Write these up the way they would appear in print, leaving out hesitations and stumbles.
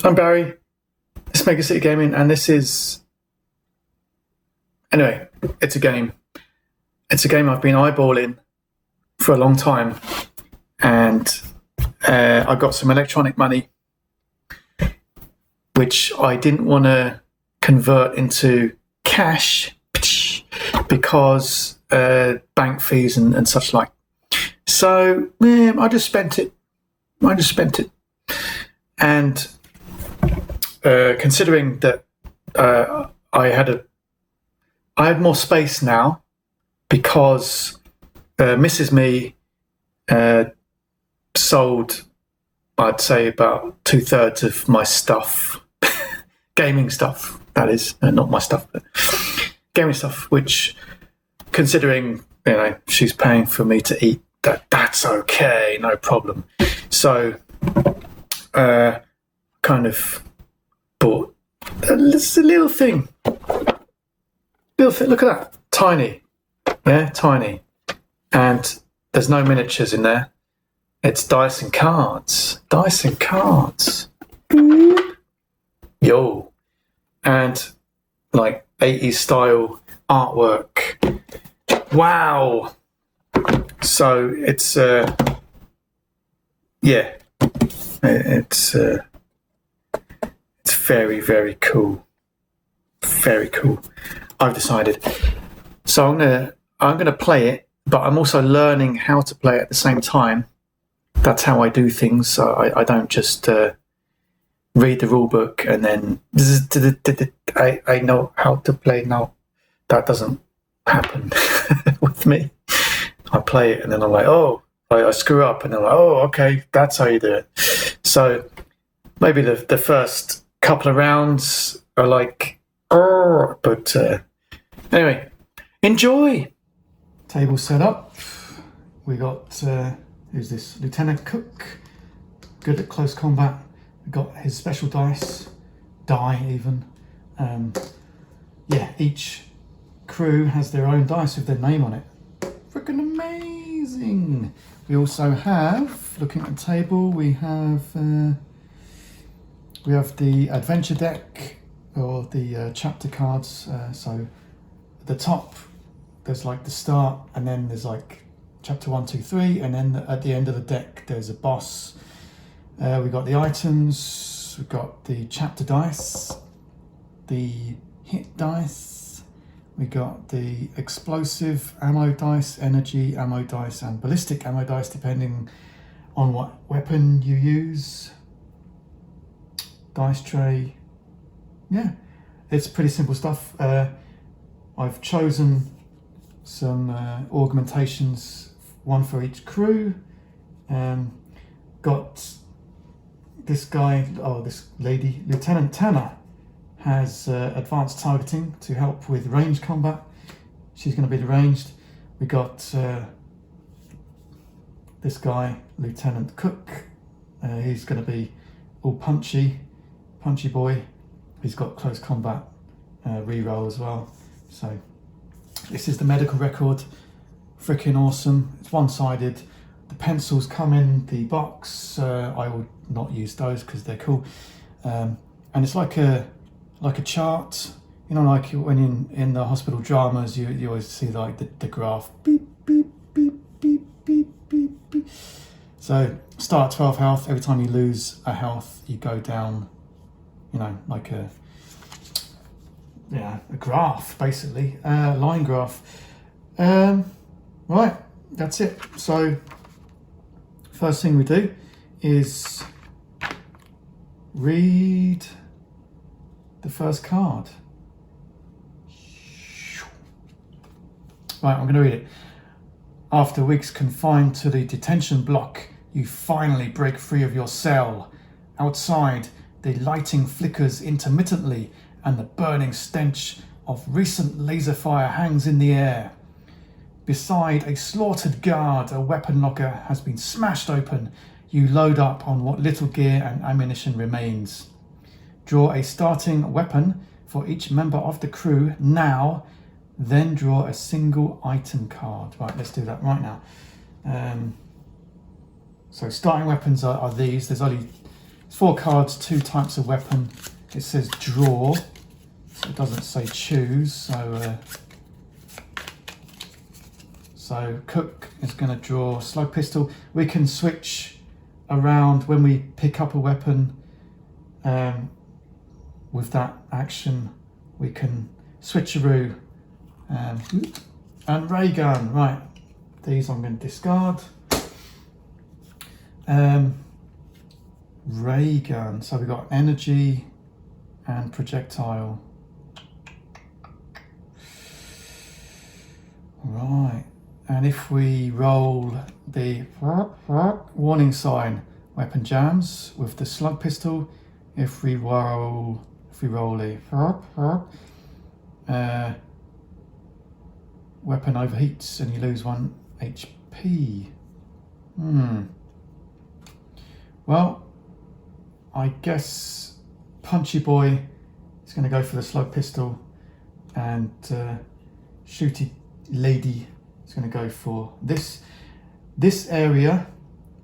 I'm Barry. This is Mega City Gaming, and this is... Anyway, it's a game. It's a game I've been eyeballing for a long time, and I got some electronic money, which I didn't want to convert into cash because bank fees and such like. So I just spent it. And considering that I had more space now because Mrs. Me sold, I'd say, about 2/3 of my stuff, gaming stuff, that is, not my stuff, but gaming stuff, which, considering, she's paying for me to eat, that's okay, no problem. So, kind of bought a little thing. Look at that, tiny, tiny, and there's no miniatures in there. It's dice and cards, yo, and like 80s style artwork. Wow. So it's it's very, very cool. Very cool. I've decided. So I'm gonna play it, but I'm also learning how to play it at the same time. That's how I do things. So I don't just read the rule book and then I know how to play now. That doesn't happen with me. I play it and then I'm like, oh, I screw up, and then I'm like, oh, okay, that's how you do it. So maybe the first couple of rounds are like, oh, but anyway, enjoy. Table set up. We got who's this? Lieutenant Cook, good at close combat. We got his special dice, die even. Each crew has their own dice with their name on it. Freaking amazing. We also have, looking at the table, we have the adventure deck, or the chapter cards. So at the top there's like the start, and then there's like chapter 1, 2, 3, and then at the end of the deck there's a boss. We got the items, we've got the chapter dice, the hit dice, we got the explosive ammo dice, energy ammo dice, and ballistic ammo dice, depending on what weapon you use. Dice tray. Yeah, it's pretty simple stuff. I've chosen some augmentations, one for each crew. Got this guy, this lady, Lieutenant Tanner, has advanced targeting to help with range combat. She's going to be the ranged. We got this guy, Lieutenant Cook. He's going to be all punchy boy. He's got close combat reroll as well. So this is the medical record. Freaking awesome. It's one-sided. The pencils come in the box. I would not use those because they're cool. And it's like a chart, like when in the hospital dramas, you always see like the graph, beep, beep, beep, beep, beep, beep, beep. So start at 12 health. Every time you lose a health, you go down, like a graph, basically, line graph. Right, that's it. So first thing we do is read the first card. Right, I'm going to read it. After weeks confined to the detention block, you finally break free of your cell. Outside, the lighting flickers intermittently and the burning stench of recent laser fire hangs in the air. Beside a slaughtered guard, a weapon locker has been smashed open. You load up on what little gear and ammunition remains. Draw a starting weapon for each member of the crew now, then draw a single item card. Right, let's do that right now. So starting weapons are these. There's only It's 4 cards, 2 types of weapon. It says draw, so it doesn't say choose. So Cook is going to draw slug pistol. We can switch around when we pick up a weapon. With that action, we can switcheroo. And ray gun, right? These I'm going to discard. Ray gun. So we've got energy and projectile. Right. And if we roll the warning sign, weapon jams with the slug pistol. If we roll a weapon overheats and you lose 1 HP. Well, I guess Punchy Boy is going to go for the slug pistol, and Shooty Lady is going to go for this. This area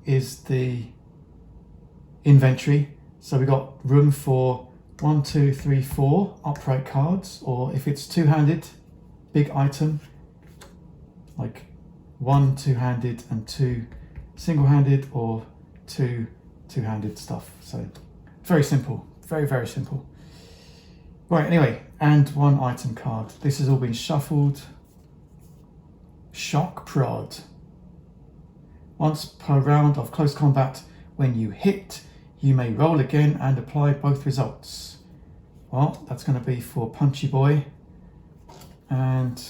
is the inventory, so we got room for 1, 2, 3, 4 upright cards, or if it's two-handed, big item, like 1 two-handed and 2 single-handed, or 2 two-handed stuff. So very simple, very, very simple. Right, anyway, and 1 item card. This has all been shuffled. Shock Prod. Once per round of close combat, when you hit, you may roll again and apply both results. Well, that's going to be for Punchy Boy. And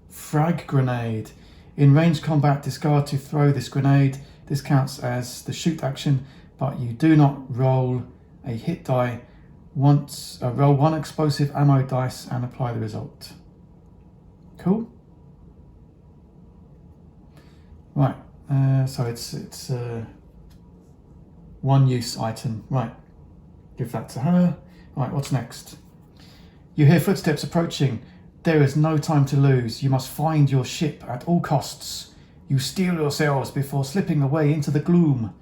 Frag Grenade. In range combat, discard to throw this grenade. This counts as the shoot action, but you do not roll a hit die. Once roll 1 explosive ammo dice and apply the result. Cool. Right. So it's one use item. Right. Give that to her. Right. What's next? You hear footsteps approaching. There is no time to lose. You must find your ship at all costs. You steel yourselves before slipping away into the gloom.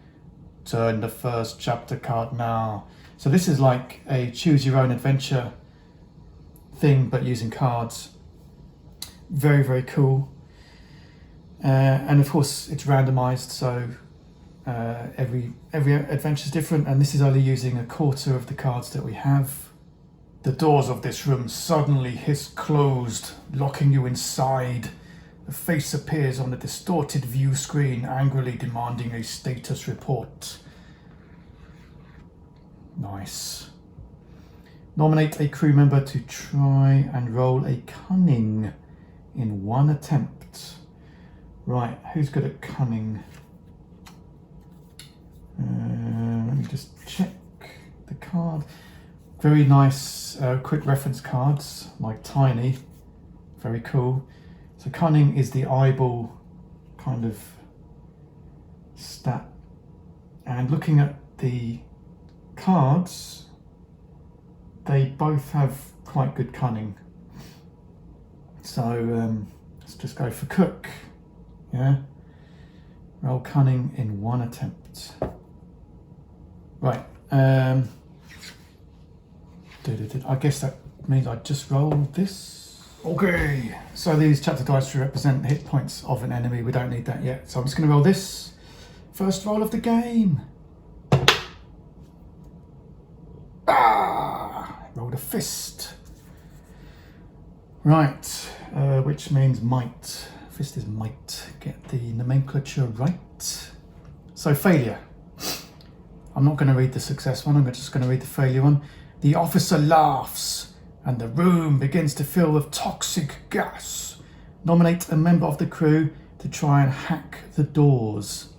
Turn the first chapter card now. So this is like a choose your own adventure thing, but using cards. Very, very cool. And of course it's randomized, so every adventure is different, and this is only using 1/4 of the cards that we have. The doors of this room suddenly hiss closed, locking you inside. The face appears on the distorted view screen, angrily demanding a status report. Nice. Nominate a crew member to try and roll a cunning in 1 attempt. Right, who's good at cunning? Let me just check the card. Very nice quick reference cards, like tiny. Very cool. So cunning is the eyeball kind of stat. And looking at the cards, they both have quite good cunning. So let's just go for Cook. Yeah. Roll cunning in 1 attempt. Right. I guess that means I just roll this. Okay. So these chapter dice represent hit points of an enemy. We don't need that yet. So I'm just going to roll this. First roll of the game. Rolled a fist. Right. Which means might. Fist is might. Get the nomenclature right. So failure. I'm not going to read the success one. I'm just going to read the failure one. The officer laughs and the room begins to fill with toxic gas. Nominate a member of the crew to try and hack the doors.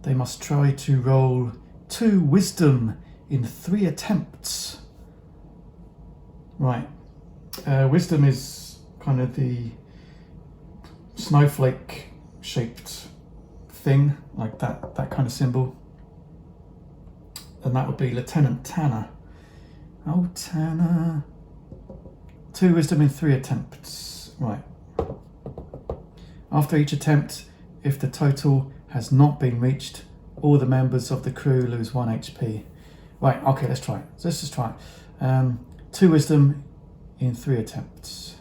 They must try to roll 2 wisdom in 3 attempts. Right. Wisdom is kind of the snowflake shaped thing, like that kind of symbol. And that would be Lieutenant Tanner. Oh, Tanner. 2 wisdom in 3 attempts. Right. After each attempt, if the total has not been reached, all the members of the crew lose 1 HP. Right, okay, let's try it. So let's just try it. 2 wisdom in 3 attempts.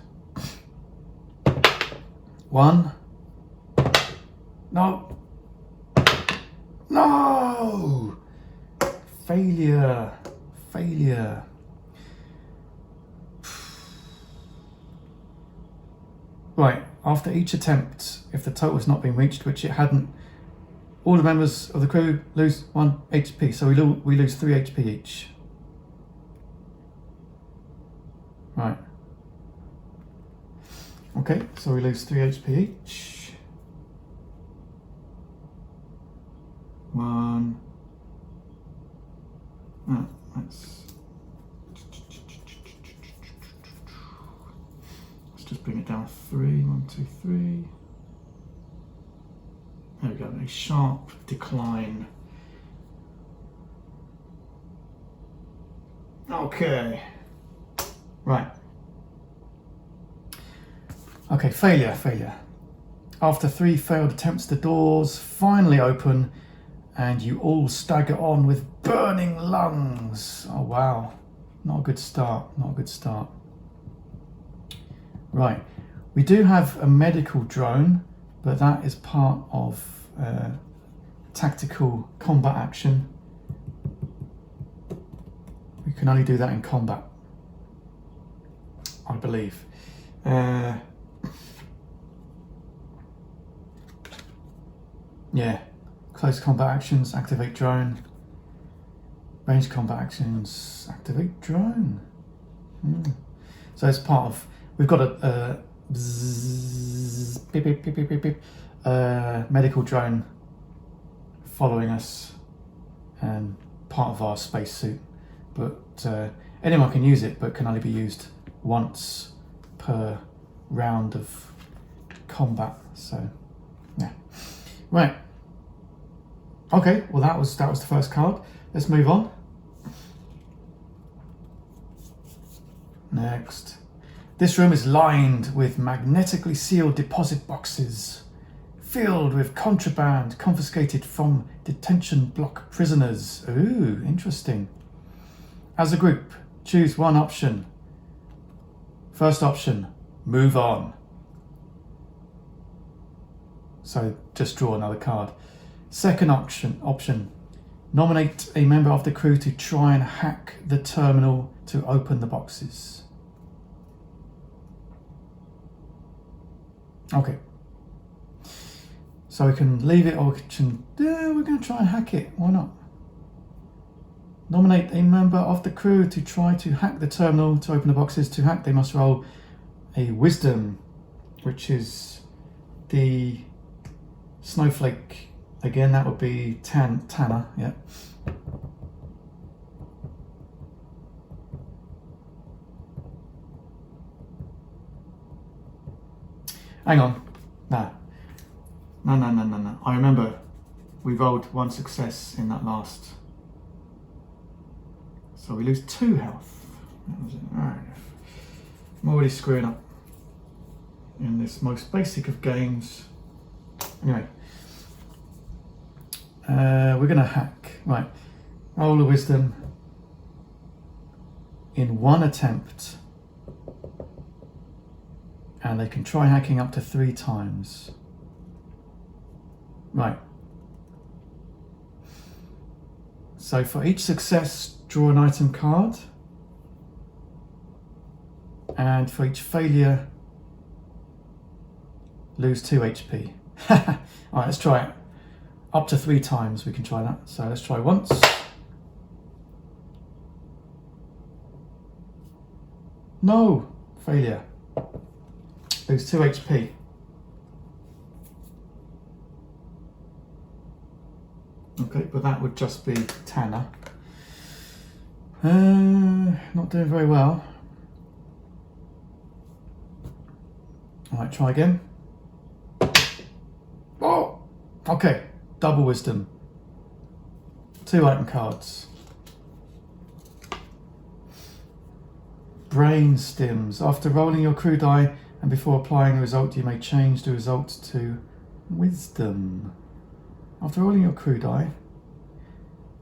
1. No. No! Failure. Failure. Right, after each attempt, if the total has not been reached, which it hadn't, all the members of the crew lose 1 HP. So we lose 3 HP each. Right. Okay, so we lose 3 HP each. 1. Oh, let's just bring it down 3. 1, 2, 3. There we go, a sharp decline. Okay. Right. Okay, failure. After 3 failed attempts, the doors finally open and you all stagger on with burning lungs. Oh wow, not a good start, Right, we do have a medical drone, but that is part of tactical combat action. We can only do that in combat, I believe. Yeah, close combat actions, activate drone. Range combat actions, activate drone. So it's part of, we've got a beep, beep, beep, beep, beep, beep, medical drone following us and part of our spacesuit. But anyone can use it, but can only be used once per round of combat. So yeah, right. Okay, well that was the first card. Let's move on. Next. This room is lined with magnetically sealed deposit boxes, filled with contraband confiscated from detention block prisoners. Ooh, interesting. As a group, choose one option. First option, move on. So just draw another card. Second option, nominate a member of the crew to try and hack the terminal to open the boxes. Okay. So we can leave it, or we can, we're going to try and hack it. Why not? Nominate a member of the crew to try to hack the terminal to open the boxes. To hack, they must roll a wisdom, which is the snowflake. Again, that would be Tanner, yeah. Hang on. No. I remember we rolled 1 success in that last. So we lose 2 health. That was it. Alright. I'm already screwing up in this most basic of games. Anyway. We're going to hack. Right. Roll a wisdom in 1 attempt. And they can try hacking up to 3 times. Right. So for each success, draw an item card. And for each failure, lose 2 HP. Alright, let's try it. Up to 3 times we can try that. So let's try once. No! Failure. Lose 2 HP. Okay, but that would just be Tanner. Not doing very well. Alright, try again. Oh! Okay, double wisdom. 2 item cards. Brain stims. After rolling your crew die and before applying the result, you may change the result to wisdom. After rolling your crew die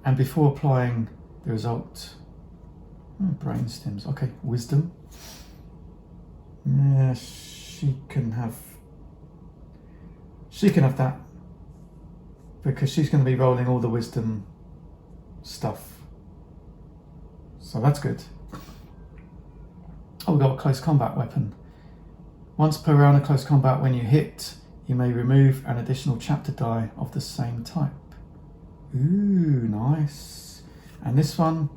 and before applying the result. Brain stems. Okay, wisdom. Yeah, she can have that because she's going to be rolling all the wisdom stuff. So that's good. Oh, we've got a close combat weapon. Once per round of close combat, when you hit, you may remove an additional chapter die of the same type. Ooh, nice. And this one,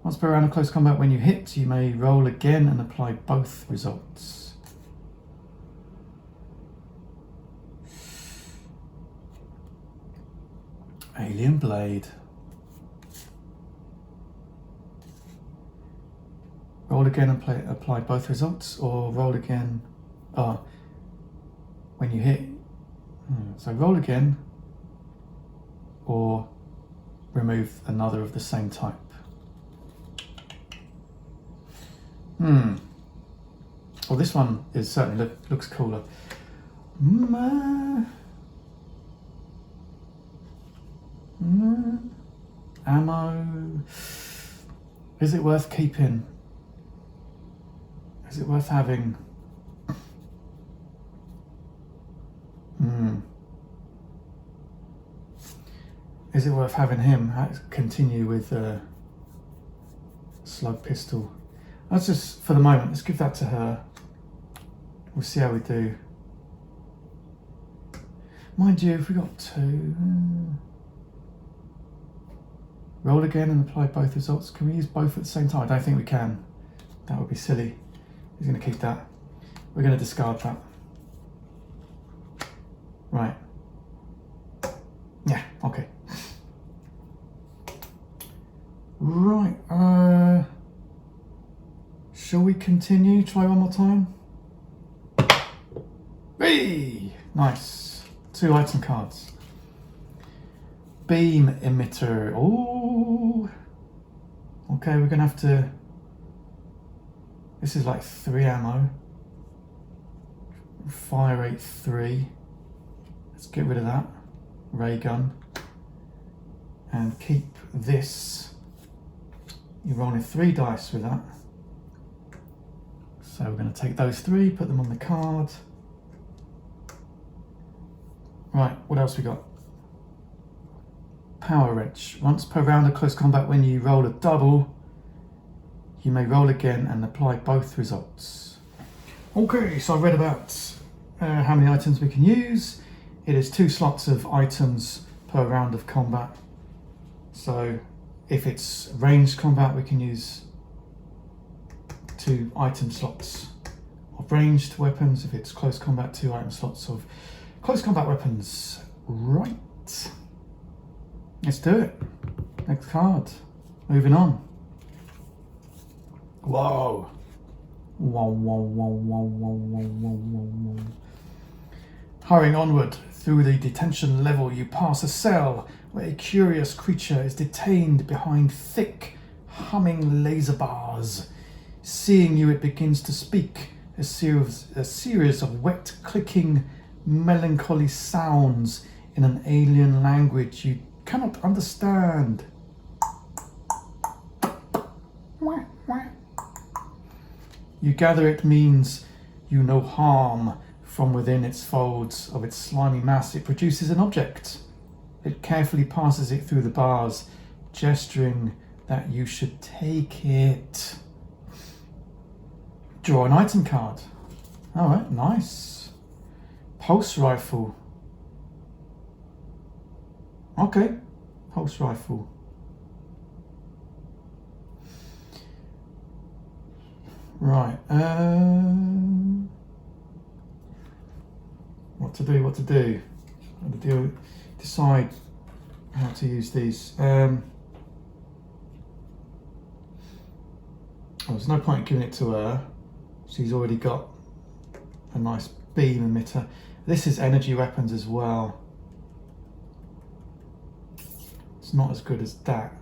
once per round of close combat, when you hit, you may roll again and apply both results. Alien Blade. Roll again and apply both results, or roll again when you hit. So roll again, or remove another of the same type. Well, this one is certainly looks cooler. Ammo. Is it worth keeping? Is it worth having? Is it worth having him continue with a slug pistol? Let's just, for the moment, let's give that to her. We'll see how we do. Mind you, if we got two... Roll again and apply both results. Can we use both at the same time? I don't think we can. That would be silly. He's going to keep that. We're going to discard that. Right. Yeah, okay. Right, shall we continue? Try one more time? Hey! Nice. 2 item cards. Beam emitter. Oh! Okay, we're gonna have to... This is like 3 ammo. Fire rate 3. Let's get rid of that. Ray gun. And keep this. You're rolling 3 dice with that. So we're going to take those 3, put them on the card. Right, what else we got? Power wrench. Once per round of close combat, when you roll a double, you may roll again and apply both results. Okay, so I've read about how many items we can use. It is 2 slots of items per round of combat. So if it's ranged combat, we can use 2 item slots of ranged weapons. If it's close combat, 2 item slots of close combat weapons. Right. Let's do it. Next card. Moving on. Whoa. Whoa, whoa, whoa, whoa, whoa, whoa, whoa, whoa, whoa. Hurrying onward through the detention level, you pass a cell where a curious creature is detained behind thick, humming laser bars. Seeing you, it begins to speak, a series of wet, clicking, melancholy sounds in an alien language you cannot understand. You gather it means you no harm. From within its folds of its slimy mass, it produces an object. It carefully passes it through the bars, gesturing that you should take it. Draw an item card. All right, nice. Pulse rifle. Okay, pulse rifle. Right. What to do? Decide how to use these. There's no point in giving it to her. She's already got a nice beam emitter. This is energy weapons as well. It's not as good as that.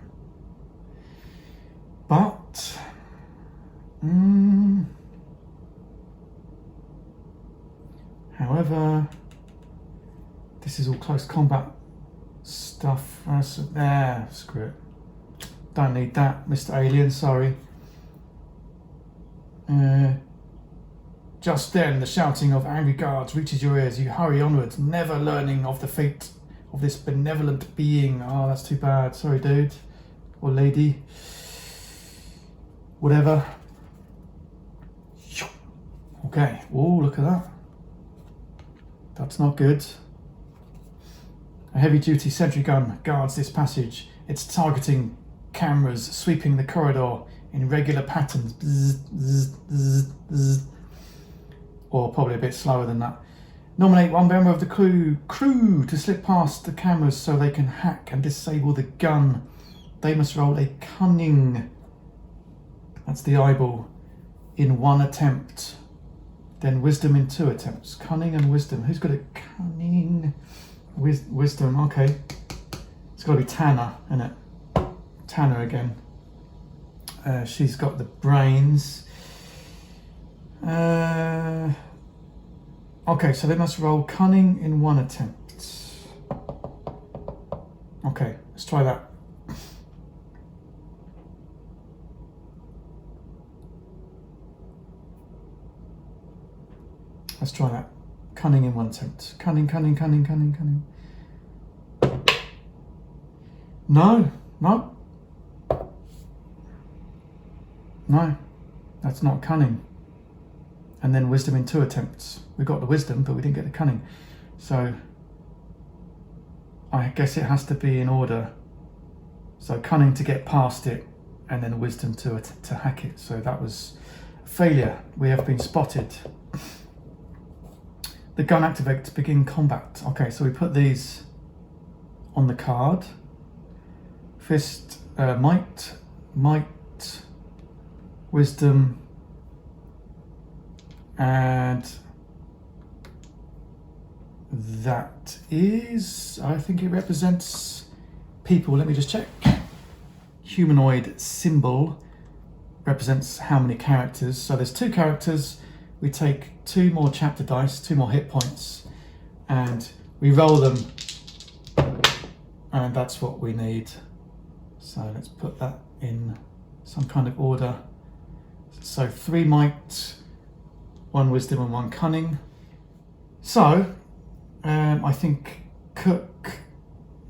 But however, this is all close combat stuff. There, screw it. Don't need that, Mr. Alien, sorry. Just then, the shouting of angry guards reaches your ears. You hurry onwards, never learning of the fate of this benevolent being. Oh, that's too bad. Sorry, dude. Or lady. Whatever. Okay. Oh, look at that. That's not good. A heavy-duty sentry gun guards this passage. It's targeting cameras, sweeping the corridor in regular patterns. Bzz, bzz, bzz, bzz. Or probably a bit slower than that. Nominate one member of the crew to slip past the cameras so they can hack and disable the gun. They must roll a cunning, that's the eyeball, in one attempt. Then wisdom in 2 attempts. Cunning and wisdom. Who's got a cunning? Wisdom, okay. It's got to be Tanner, isn't it? Tanner again. She's got the brains. Okay, so they must roll cunning in 1 attempt. Okay, let's try that. Let's try that. Cunning in 1 attempt. Cunning. No. No, that's not cunning. And then wisdom in 2 attempts. We got the wisdom, but we didn't get the cunning. So I guess it has to be in order. So cunning to get past it, and then wisdom to hack it. So that was a failure. We have been spotted. The gun activates to begin combat. Okay, so we put these on the card. Fist, might, wisdom, and that is, I think it represents people. Let me just check. Humanoid symbol represents how many characters. So there's 2 characters. We take 2 more chapter dice, 2 more hit points, and we roll them, and that's what we need. So let's put that in some kind of order. So 3 might, 1 wisdom and 1 cunning. So I think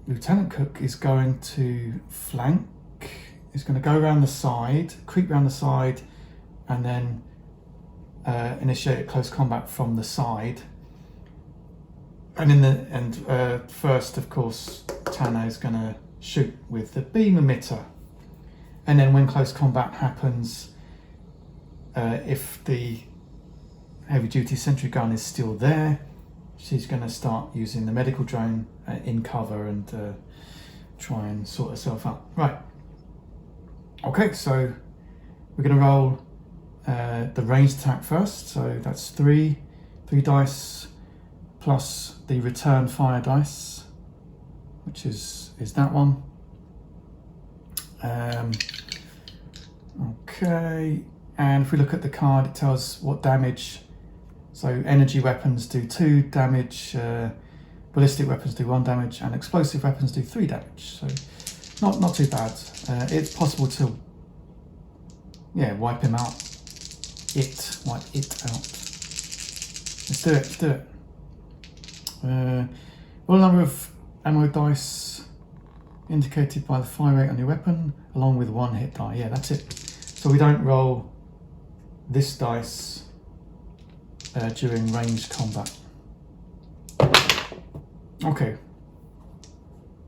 Lieutenant Cook is going to flank. He's going to go around the side, creep around the side, and then initiate close combat from the side. And first, of course, Tanner is going to shoot with the beam emitter. And then when close combat happens, if the heavy-duty sentry gun is still there, she's going to start using the medical drone in cover and try and sort herself out. Right. Okay, so we're going to roll the ranged attack first. So that's 3 dice plus the return fire dice, which is that one. Okay, and if we look at the card, it tells what damage. So energy weapons do 2 damage, ballistic weapons do 1 damage, and explosive weapons do 3 damage. So not too bad. It's possible to wipe him out. Wipe it out. Let's do it. Roll a number of ammo dice indicated by the fire rate on your weapon, along with 1 hit die. Yeah, that's it. So we don't roll this dice during ranged combat. Okay.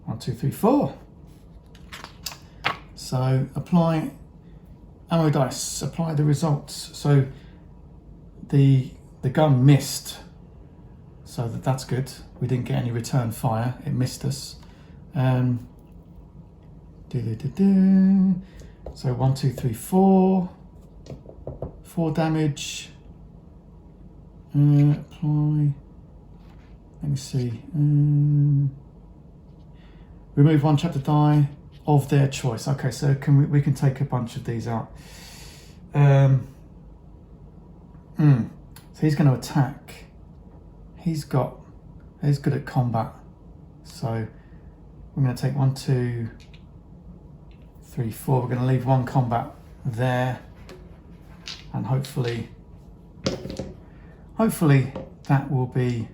1, 2, 3, 4. So apply ammo dice. Apply the results. So the gun missed. So that's good. We didn't get any return fire. It missed us. So 1, 2, 3, 4. 4 damage. Apply. Let me see. Remove 1 chapter die of their choice. Okay, so we can take a bunch of these out. So he's going to attack. He's good at combat. So we're going to take 1, 2, 3, 4. We're going to leave 1 combat there, and hopefully that will be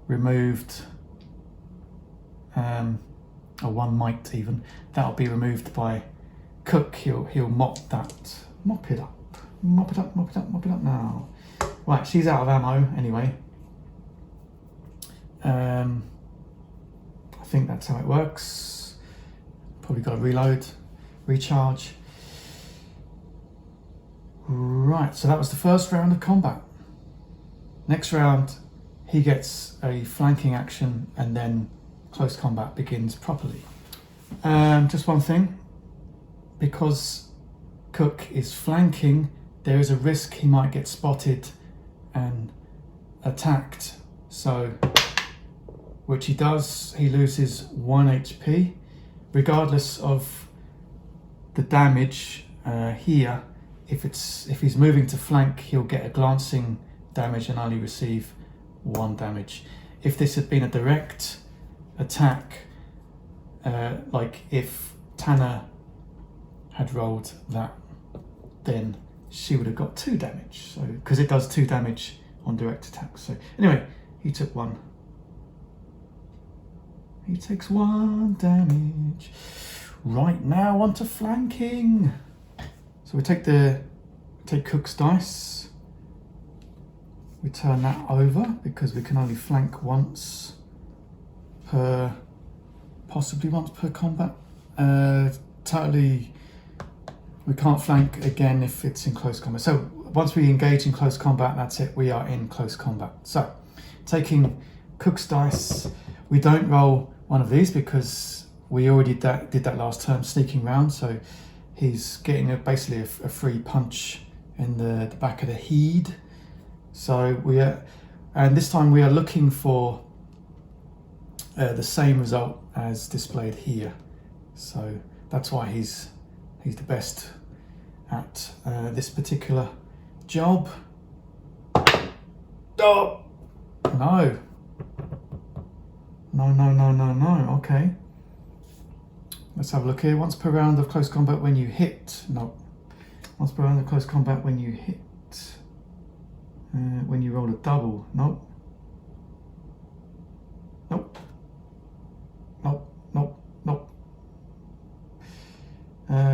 removed, or 1 might even. That'll be removed by Cook. He'll mop it up now. Right, she's out of ammo anyway. I think that's how it works. Probably got to reload, recharge. Right, so that was the first round of combat. Next round, he gets a flanking action, and then close combat begins properly. Just one thing, because Cook is flanking, there is a risk he might get spotted and attacked. So, which he does, he loses 1 HP. Regardless of the damage here, if he's moving to flank, he'll get a glancing damage and only receive 1 damage. If this had been a direct attack, like if Tanner had rolled that, then she would have got 2 damage. So, because it does 2 damage on direct attacks. So anyway, he took 1. He takes 1 damage. Right, now on to flanking. So we take Cook's dice. We turn that over because we can only flank possibly once per combat. Totally, we can't flank again if it's in close combat. So once we engage in close combat, that's it. We are in close combat. So taking Cook's dice, we don't roll one of these because we already did that last turn, sneaking round. So he's getting basically a free punch in the back of the head. So and this time we are looking for the same result as displayed here. So that's why he's the best at this particular job. Oh no! No. Okay. Let's have a look here. Once per round of close combat when you hit. No. Once per round of close combat when you hit. When you roll a double. Nope.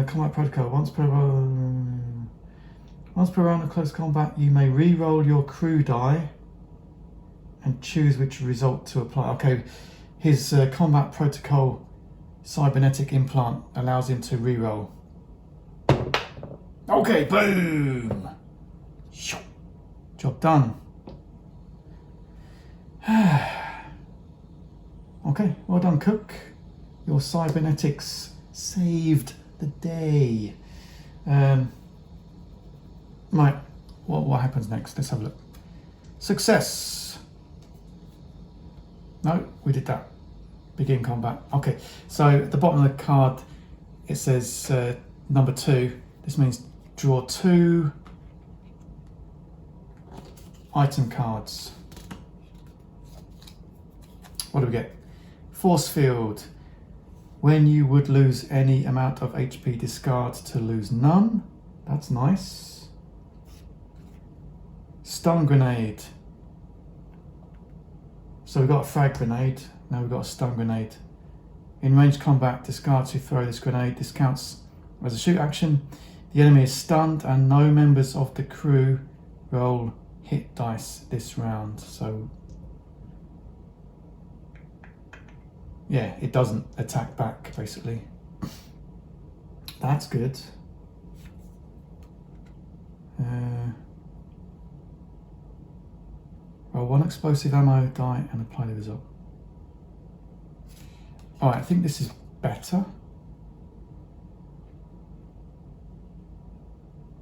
Combat protocol. Once per round of close combat, you may re-roll your crew die and choose which result to apply. Okay, his combat protocol cybernetic implant allows him to re-roll. Okay, boom! Job done. Okay, well done, Cook. Your cybernetics saved the day. Right, what happens next? Let's have a look. Success. No, we did that. Begin combat. Okay, so at the bottom of the card it says number 2. This means draw 2 item cards. What do we get? Force field. When you would lose any amount of HP, discard to lose none. That's nice. Stun grenade. So we've got a frag grenade. Now we've got a stun grenade. In ranged combat, discard to throw this grenade. This counts as a shoot action. The enemy is stunned and no members of the crew roll hit dice this round. So yeah, it doesn't attack back, basically. That's good. Roll 1 explosive ammo die and apply the result. Alright, I think this is better.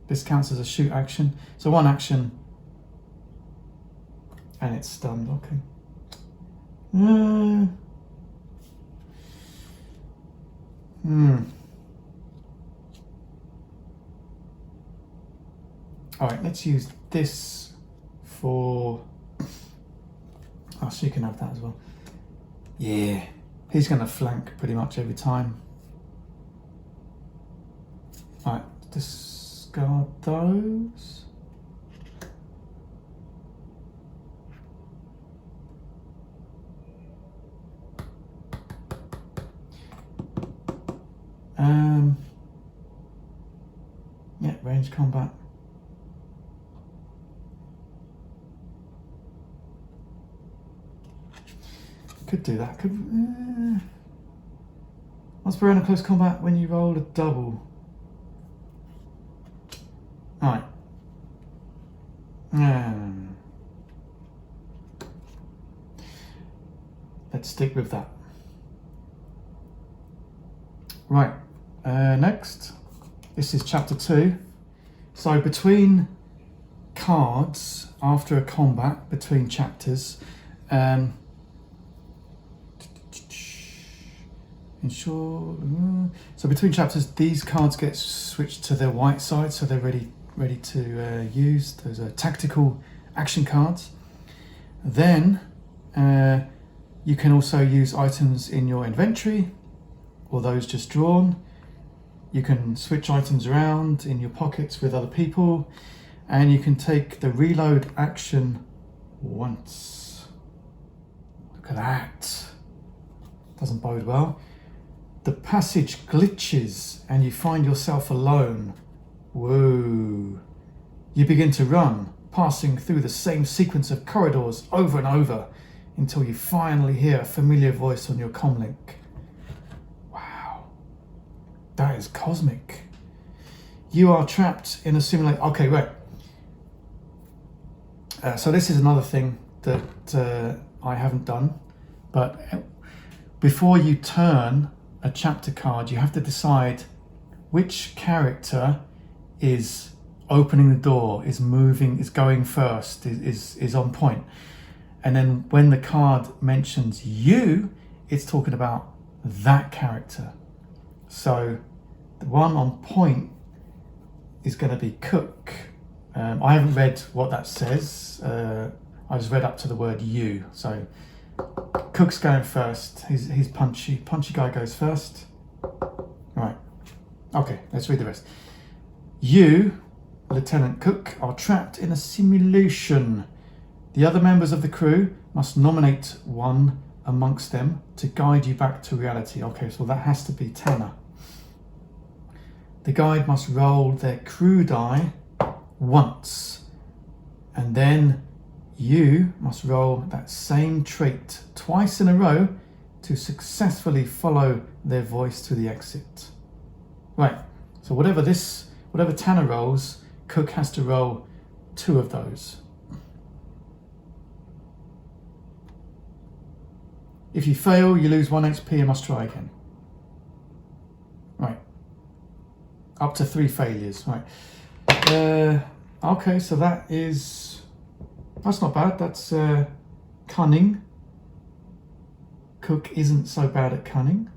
This counts as a shoot action. So 1 action and it's stunned, okay. Alright, let's use this for... Oh, so you can have that as well. Yeah, he's going to flank pretty much every time. Right, discard those. Yeah, range combat. Could do that. Once per round of close combat, when you roll a double. Alright. Let's stick with that. Right. Next. This is chapter 2. So between cards, after a combat, between chapters, ensure. So between chapters, these cards get switched to their white side, so they're ready to use. Those are tactical action cards. Then you can also use items in your inventory, or those just drawn. You can switch items around in your pockets with other people, and you can take the reload action once. Look at that. Doesn't bode well. The passage glitches and you find yourself alone. Whoa. You begin to run, passing through the same sequence of corridors over and over until you finally hear a familiar voice on your comlink. Wow. That is cosmic. You are trapped in a simulation. Okay, right. So this is another thing that I haven't done, but before you turn a chapter card, you have to decide which character is opening the door, is moving, is going first, is on point. And then when the card mentions you, it's talking about that character. So the one on point is going to be Cook. I haven't read what that says. I just read up to the word you. So Cook's going first. He's punchy. Punchy guy goes first. Right. Okay, let's read the rest. You, Lieutenant Cook, are trapped in a simulation. The other members of the crew must nominate one amongst them to guide you back to reality. Okay, so that has to be Tanner. The guide must roll their crew die once, and then you must roll that same trait twice in a row to successfully follow their voice to the exit. Right, so whatever Tanner rolls, Cook has to roll 2 of those. If you fail, you lose 1 HP and must try again. Right. Up to 3 failures. Right. Okay, so that's not bad. That's cunning. Cook isn't so bad at cunning.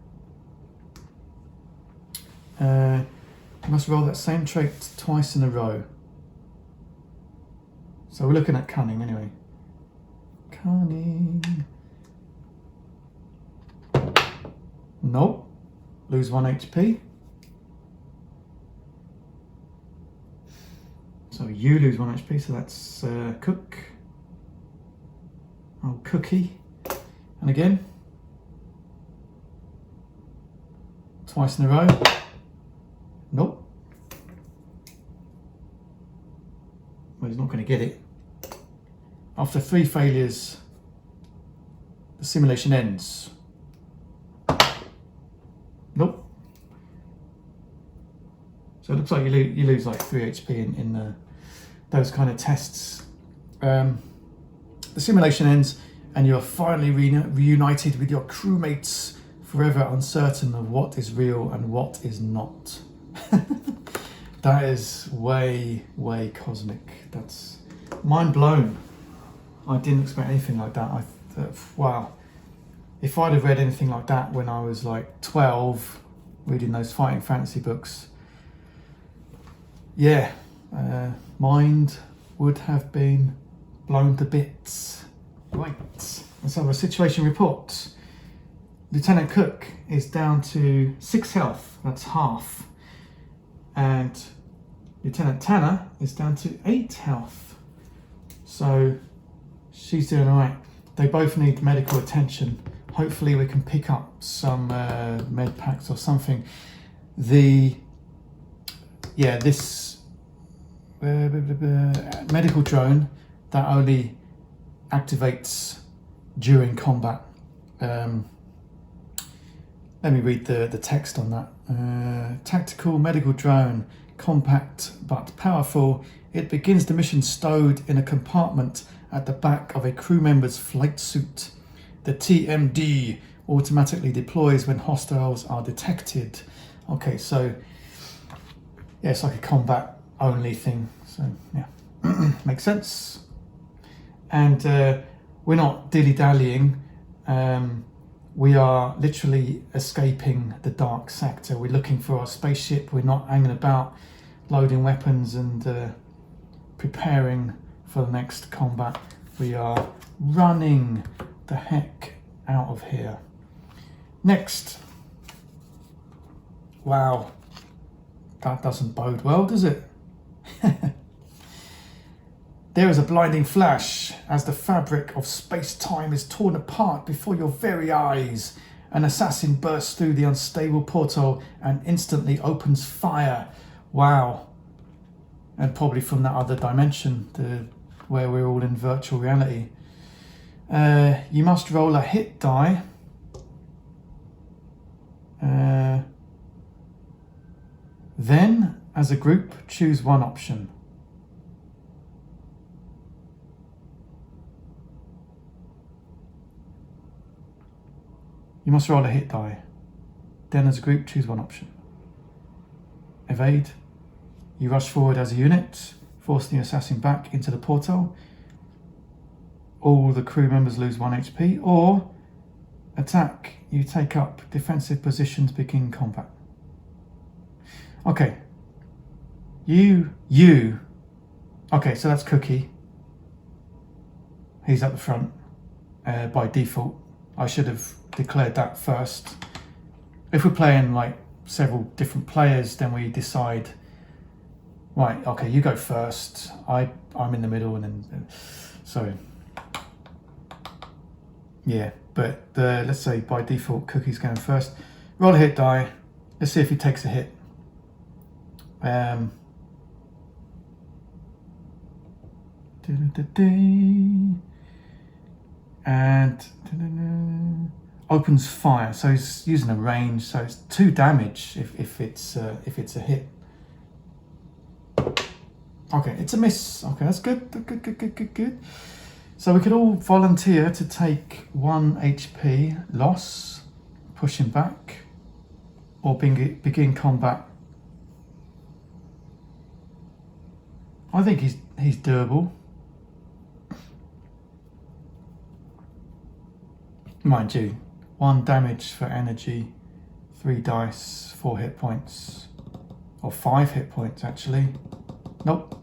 You must roll that same trait twice in a row. So we're looking at cunning anyway. Cunning. Nope. Lose 1 HP. So you lose 1 HP, so that's Cook. Oh, Cookie. And again. Twice in a row. Nope. Well, he's not going to get it. After 3 failures, the simulation ends. Nope. So it looks like you lose like 3 HP in those kind of tests. The simulation ends and you are finally reunited with your crewmates, forever uncertain of what is real and what is not. That is way, way cosmic. That's mind blown. I didn't expect anything like that. Wow. If I'd have read anything like that when I was like 12, reading those fighting fantasy books, yeah, mind would have been blown to bits. Right, let's have a situation report. Lieutenant Cook is down to 6 health, that's half. and Lieutenant Tanner is down to 8 health. So she's doing all right. They both need medical attention. Hopefully we can pick up some med packs or something. This medical drone that only activates during combat. Let me read the text on that. Tactical medical drone, compact but powerful. It begins the mission stowed in a compartment at the back of a crew member's flight suit. The TMD automatically deploys when hostiles are detected. Okay, so yeah, it's like a combat only thing. So yeah, makes sense. And we're not dilly-dallying. We are literally escaping the dark sector. We're looking for our spaceship. We're not hanging about loading weapons and preparing for the next combat. We are running the heck out of here. Next. Wow. That doesn't bode well, does it? There is a blinding flash as the fabric of space-time is torn apart before your very eyes. An assassin bursts through the unstable portal and instantly opens fire. Wow. And probably from that other dimension, where we're all in virtual reality. You must roll a hit die. Then, as a group, choose one option. You must roll a hit die. Then, as a group, choose one option. Evade. You rush forward as a unit, forcing the assassin back into the portal. All the crew members lose 1 HP. Or attack. You take up defensive positions, begin combat. Okay. You. Okay, so that's Cookie. He's at the front by default. I should have declared that first. If we're playing like several different players, then we decide, right, okay, you go first, I'm in the middle, and then so yeah. But let's say by default Cookie's going first. Roll a hit die. Let's see if he takes a hit. And opens fire, so he's using a range, so it's 2 damage if it's a hit. Okay, it's a miss. Okay, that's good. Good. So we could all volunteer to take 1 HP loss, push him back, or begin combat. I think he's doable. Mind you, 1 damage for energy, 3 dice, 4 hit points, or 5 hit points actually. Nope.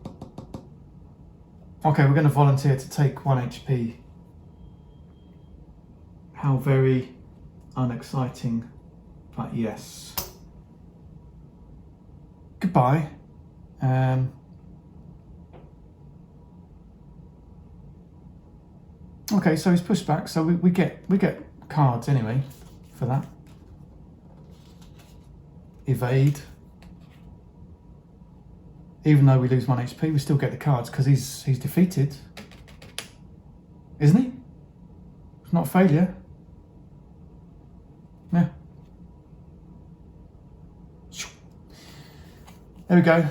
Okay, we're going to volunteer to take 1 HP. How very unexciting, but yes. Goodbye. Okay, so he's pushed back, so we get cards anyway for that. Evade. Even though we lose 1 HP, we still get the cards because he's defeated, isn't he? It's not a failure. Yeah. There we go.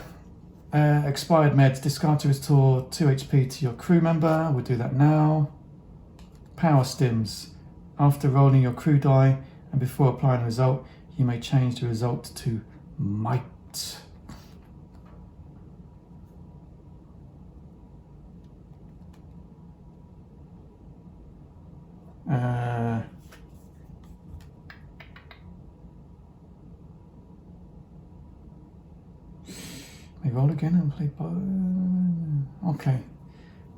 Expired meds. Discard to restore 2 HP to your crew member. We'll do that now. Power stims. After rolling your crew die and before applying a result, you may change the result to might. We roll again and play. Okay,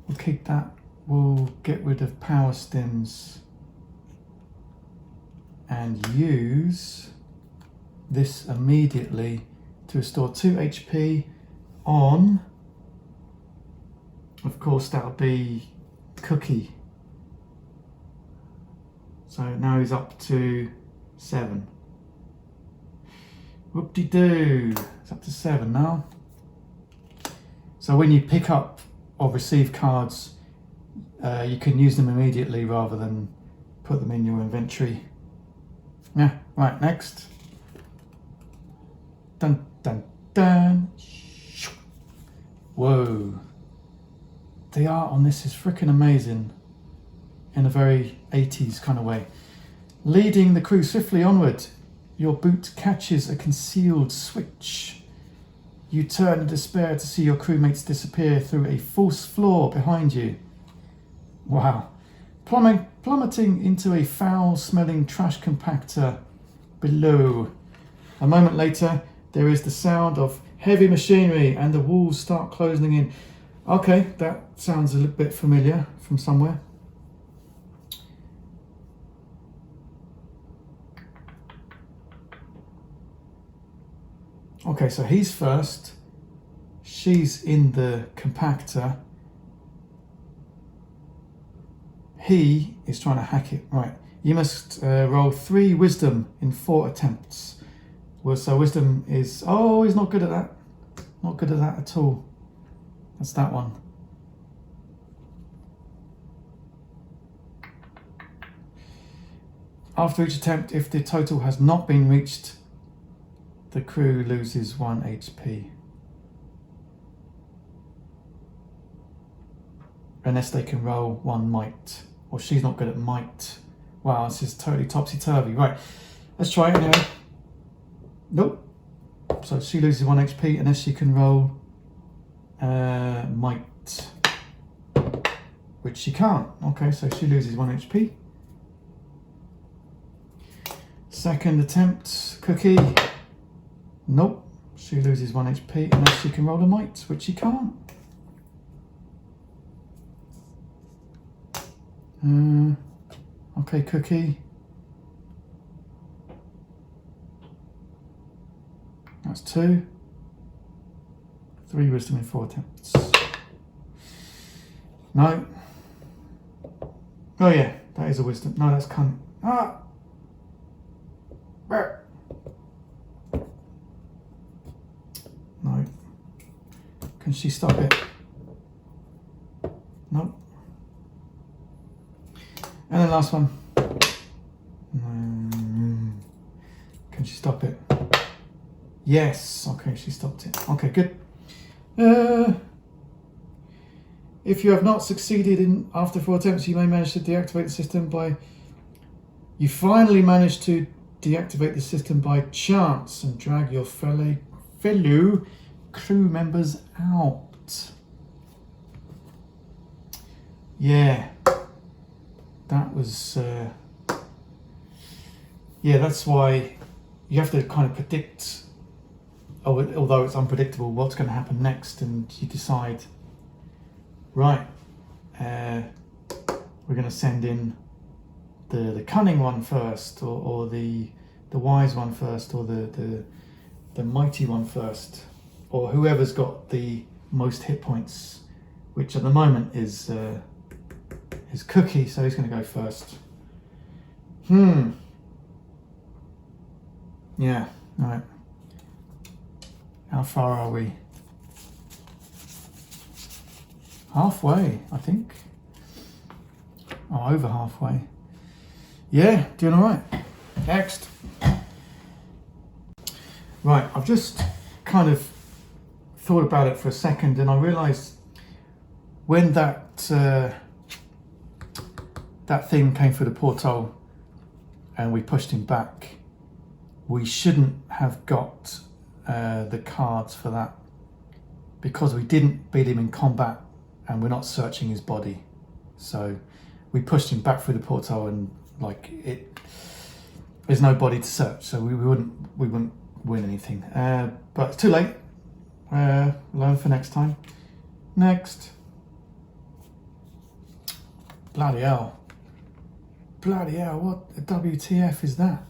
we'll keep that. We'll get rid of power stims and use this immediately to restore 2 HP on, of course, that'll be Cookie. So now he's up to 7. Whoop-de-doo. It's up to 7 now. So when you pick up or receive cards, you can use them immediately rather than put them in your inventory. Yeah, right, next. Dun, dun, dun. Whoa. The art on this is freaking amazing in a very 80s kind of way. Leading the crew swiftly onward, your boot catches a concealed switch. You turn in despair to see your crewmates disappear through a false floor behind you. Wow. Plummeting into a foul-smelling trash compactor below. A moment later, there is the sound of heavy machinery and the walls start closing in. Okay, that sounds a little bit familiar from somewhere. Okay, so he's first. She's in the compactor. He is trying to hack it. Right, you must roll 3 wisdom in 4 attempts. Well, so wisdom is... Oh, he's not good at that. Not good at that at all. That's that one. After each attempt, if the total has not been reached, the crew loses 1 HP. Unless they can roll 1 might. Well, she's not good at might. Wow, this is totally topsy-turvy. Right, let's try it anyway. Nope. So she loses 1 HP unless she can roll might. Which she can't. Okay, so she loses 1 HP. Second attempt, Cookie. Nope. She loses 1 HP unless she can roll a might, which she can't. Okay, Cookie. That's 2. 3 wisdom in 4 attempts. No. Oh yeah, that is a wisdom. No, that's cunt. Ah! No. Can she stop it? No. And then last one. Can she stop it? Yes. Okay, she stopped it. Okay, good. If you have not succeeded in after 4 attempts, you may manage to deactivate the system by... You finally managed to deactivate the system by chance and drag your fellow crew members out. Yeah. That was... yeah, that's why you have to kind of predict, although it's unpredictable, what's going to happen next, and you decide, right, we're going to send in the cunning one first, or the wise one first, or the mighty one first, or whoever's got the most hit points, which at the moment is Cookie, so he's going to go first. Yeah, all right. How far are we? Halfway, I think. Oh, over halfway. Yeah, doing all right. Next. Right, I've just kind of thought about it for a second, and I realised when that thing came through the portal and we pushed him back, we shouldn't have got the cards for that, because we didn't beat him in combat and we're not searching his body. So we pushed him back through the portal, and like there's no body to search, so we wouldn't win anything. But it's too late. Learn for next time. Next. Bloody hell. Bloody hell, what the WTF is that?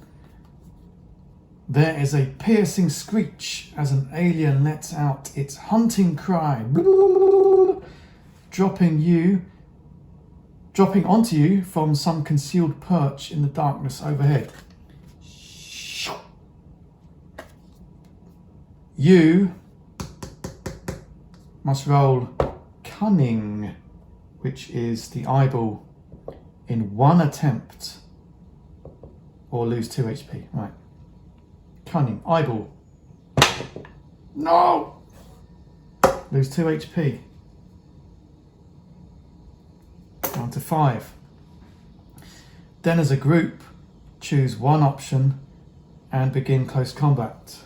There is a piercing screech as an alien lets out its hunting cry, dropping onto you from some concealed perch in the darkness overhead. You must roll cunning, which is the eyeball, in one attempt, or lose 2 HP. Right. Cunning, eyeball. No! Lose 2 HP. Down to 5. Then as a group, choose one option and begin close combat.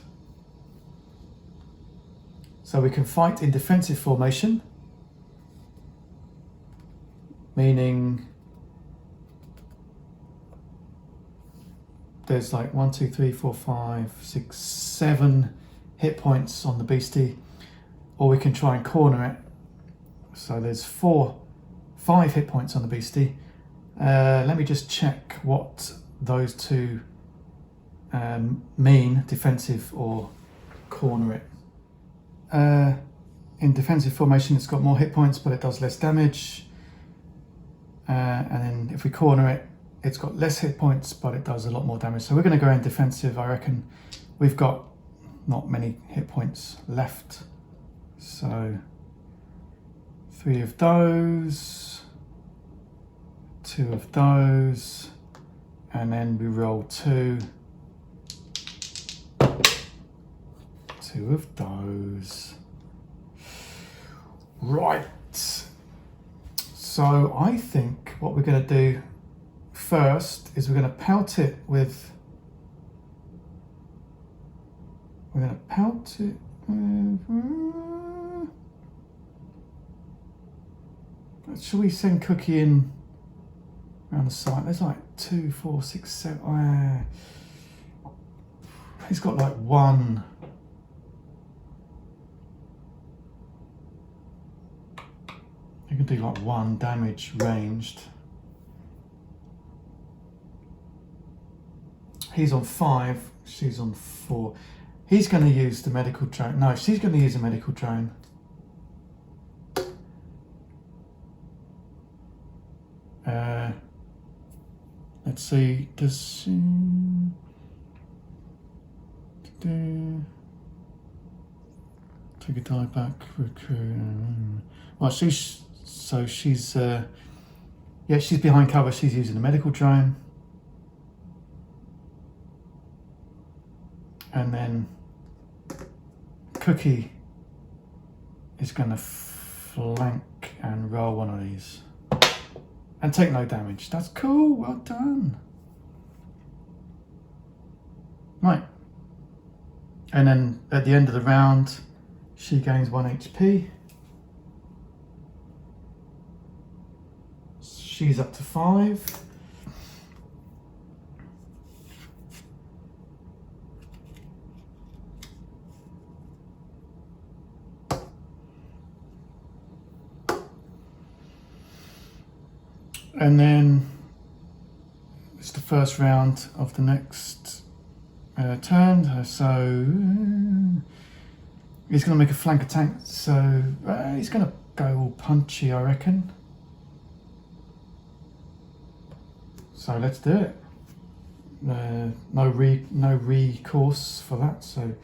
So we can fight in defensive formation, meaning there's like 1, 2, 3, 4, 5, 6, 7 hit points on the beastie, or we can try and corner it. So there's 5 hit points on the beastie. Let me just check what those two mean, defensive or corner it. In defensive formation, it's got more hit points, but it does less damage. And then if we corner it, it's got less hit points, but it does a lot more damage. So we're going to go in defensive, I reckon. We've got not many hit points left. So 3 of those, 2 of those, and then we roll 2. 2 of those. Right. So I think what we're going to do first is we're going to pelt it with. We're going to pelt it. Shall we send Cookie in around the side? There's like 2, 4, 6, 7. He's got like 1. You can do like 1 damage ranged. He's on 5, she's on 4. He's going to use the medical drone. No, she's going to use a medical drone. Let's see, does she do? Take a die back, recruit. Well, she's she's behind cover. She's using a medical drone, and then Cookie is going to flank and roll one of these and take no damage. That's cool. Well done. Right, and then at the end of the round, she gains 1 HP. She's up to 5. And then it's the first round of the next turn. So he's going to make a flank attack. So he's going to go all punchy, I reckon. So let's do it. No recourse for that. So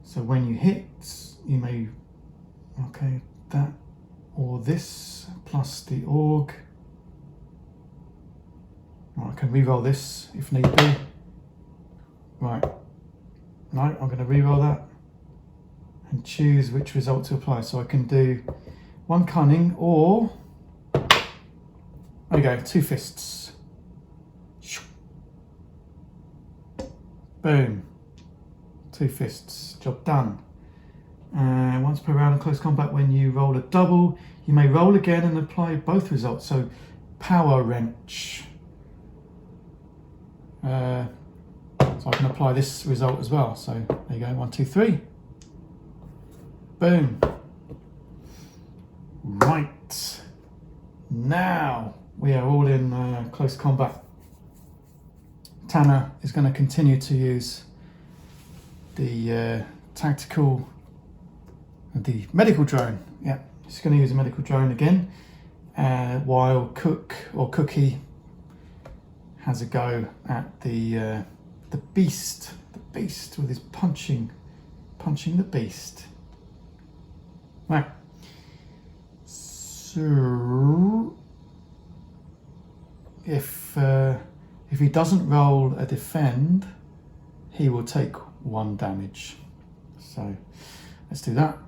so when you hit, you may that or this plus the org. I can re-roll this if need be. Right. No, I'm going to re-roll that and choose which result to apply. So I can do 1 cunning or, there you go, 2 fists. Boom. 2 fists. Job done. Once per round in close combat, when you roll a double, you may roll again and apply both results. So power wrench. So I can apply this result as well. So there you go, 1, 2, 3. Boom. Right. Now we are all in close combat. Tanner is going to continue to use the medical drone. Yeah, he's going to use a medical drone again, while Cookie has a go at the beast with his punching the beast. Right. So if he doesn't roll a defend, he will take 1 damage. So let's do that.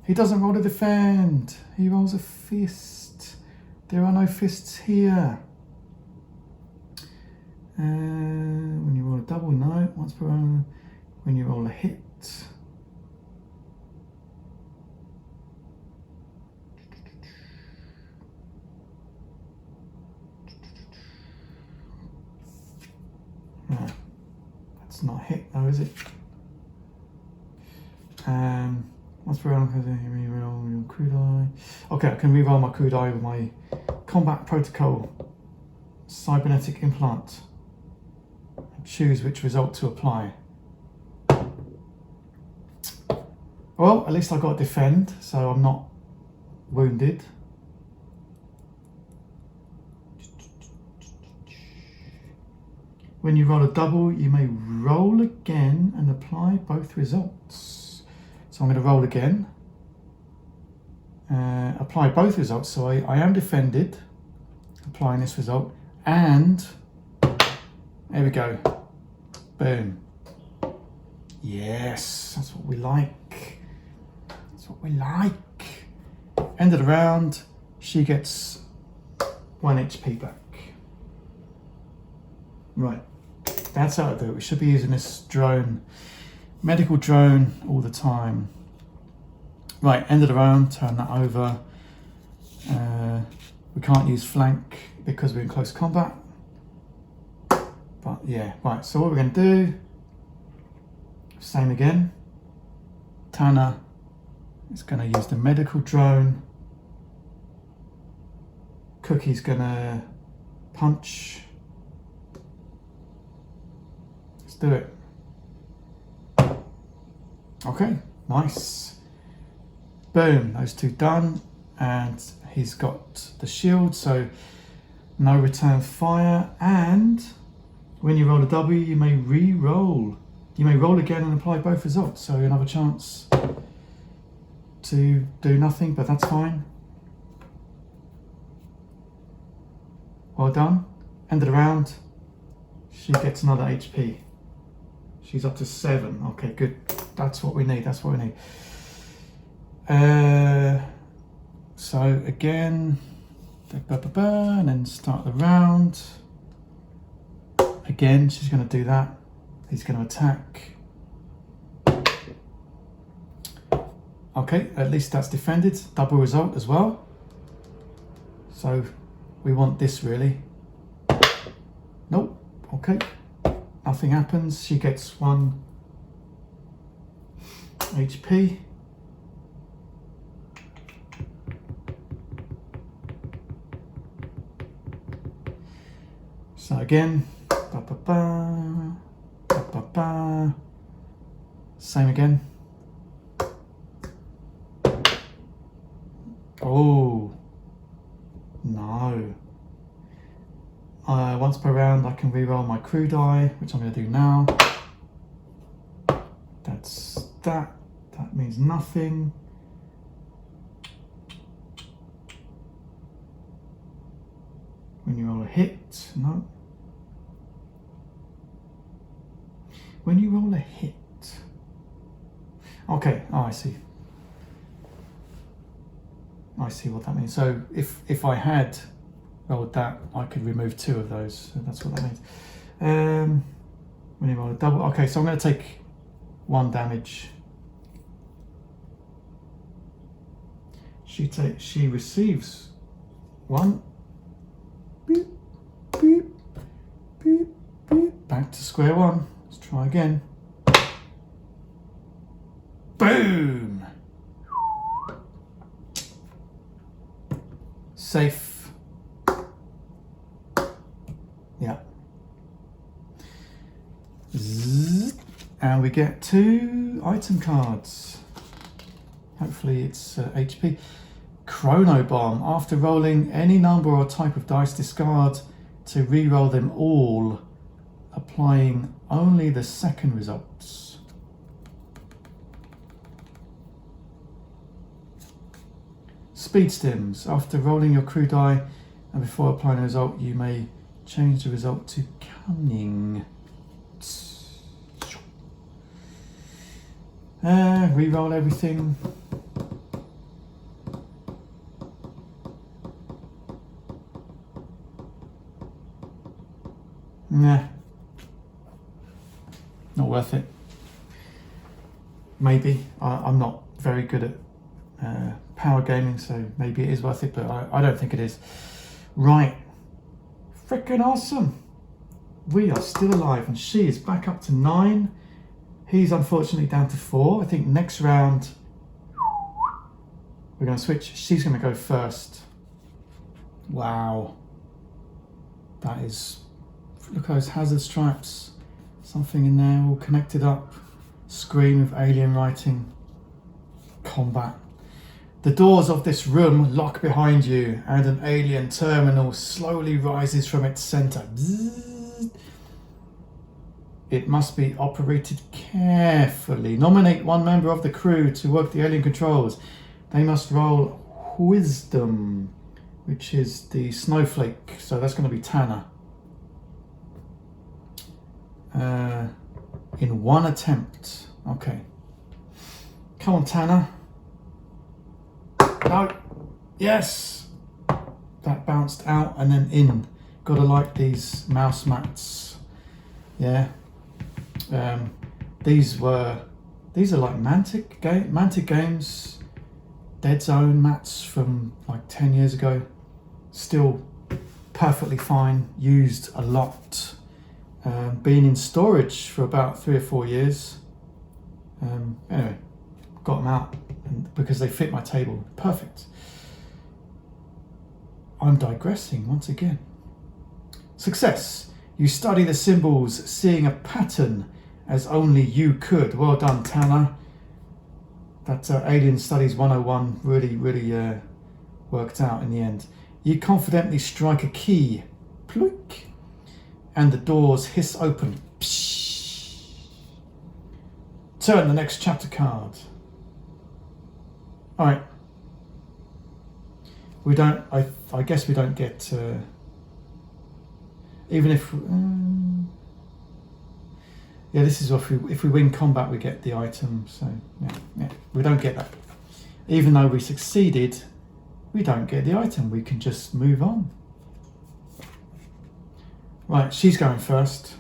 He doesn't roll a defend. He rolls a fist. There are no fists here. When you roll a double, no. Once per round. When you roll a hit. No, that's not a hit though, is it? Once per round, reroll your crew die. Okay, I can reroll my crew die with my combat protocol cybernetic implant. Choose which result to apply. Well, at least I got defend, so I'm not wounded. When you roll a double, you may roll again and apply both results. So I'm going to roll again. Apply both results. So I am defended, applying this result, and there we go. Boom. Yes, that's what we like. That's what we like. End of the round, she gets 1 HP back. Right, that's how to do it. We should be using this drone, medical drone, all the time. Right, end of the round, turn that over. We can't use flank because we're in close combat. But yeah, right, so what we're going to do, same again. Tanner is going to use the medical drone. Cookie's going to punch. Let's do it. Okay, nice. Boom, those two done. And he's got the shield, so no return fire. And when you roll a W, you may re-roll. You may roll again and apply both results. So you have a chance to do nothing, but that's fine. Well done. End of the round. She gets another HP. She's up to 7. Okay, good. That's what we need. That's what we need. So again, and then start the round. Again, she's going to do that. He's going to attack. Okay, at least that's defended. Double result as well. So we want this really. Nope. Okay. Nothing happens. She gets 1 HP. So again, same again. Oh no. Once per round I can reroll my crew die, which I'm going to do now. That's that. That means nothing. When you roll a hit, no. When you roll a hit. Okay, oh I see. I see what that means. So if I had rolled that, I could remove 2 of those. So that's what that means. When you roll a double, okay, so I'm going to take 1 damage. She receives 1. Beep, beep, beep, beep. Back to square one. Let's try again. Boom! Safe. Yeah. Zzz. And we get 2 item cards. Hopefully it's HP. Chrono Bomb. After rolling any number or type of dice, discard to re-roll them all, applying only the second results. Speed Stims. After rolling your crew die and before applying a result, you may change the result to Cunning. Re-roll everything. Nah. Not worth it. Maybe. I'm not very good at power gaming, so maybe it is worth it, but I don't think it is. Right. Frickin' awesome. We are still alive, and she is back up to 9. He's unfortunately down to 4. I think next round we're going to switch. She's going to go first. Wow. That is... Look at those hazard stripes. Something in there all connected up. Screen with alien writing. Combat. The doors of this room lock behind you and an alien terminal slowly rises from its center. Bzzz. It must be operated carefully. Nominate 1 member of the crew to work the alien controls. They must roll Wisdom, which is the snowflake. So that's going to be Tanner. In 1 attempt. Okay. Come on, Tanner. No. Yes. That bounced out and then in. Gotta like these mouse mats. Yeah. These are like Mantic Games Dead Zone mats from like 10 years ago. Still perfectly fine. Used a lot. Been in storage for about 3 or 4 years. Anyway, got them out because they fit my table. Perfect. I'm digressing once again. Success. You study the symbols, seeing a pattern as only you could. Well done, Tanner. That Alien Studies 101 really worked out in the end. You confidently strike a key. Ploink. And the doors hiss open. Psh. Turn the next chapter card. All right. We don't. I guess we don't get. Even if. Yeah, this is if we win combat, we get the item. So yeah, we don't get that. Even though we succeeded, we don't get the item. We can just move on. Right, she's going first.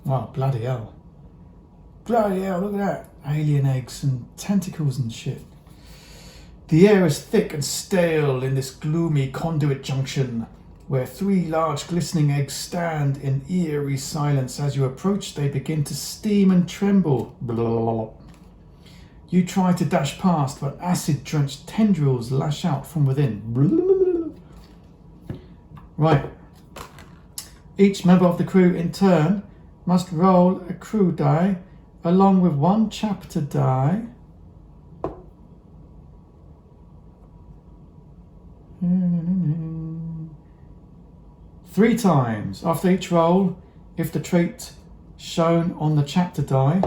Wow, bloody hell. Bloody hell, look at that. Alien eggs and tentacles and shit. The air is thick and stale in this gloomy conduit junction, where 3 large glistening eggs stand in eerie silence. As you approach, they begin to steam and tremble. Blah. You try to dash past, but acid-drenched tendrils lash out from within. Blah. Right. Each member of the crew, in turn, must roll a crew die, along with 1 chapter die. Three times. After each roll, if the trait shown on the chapter die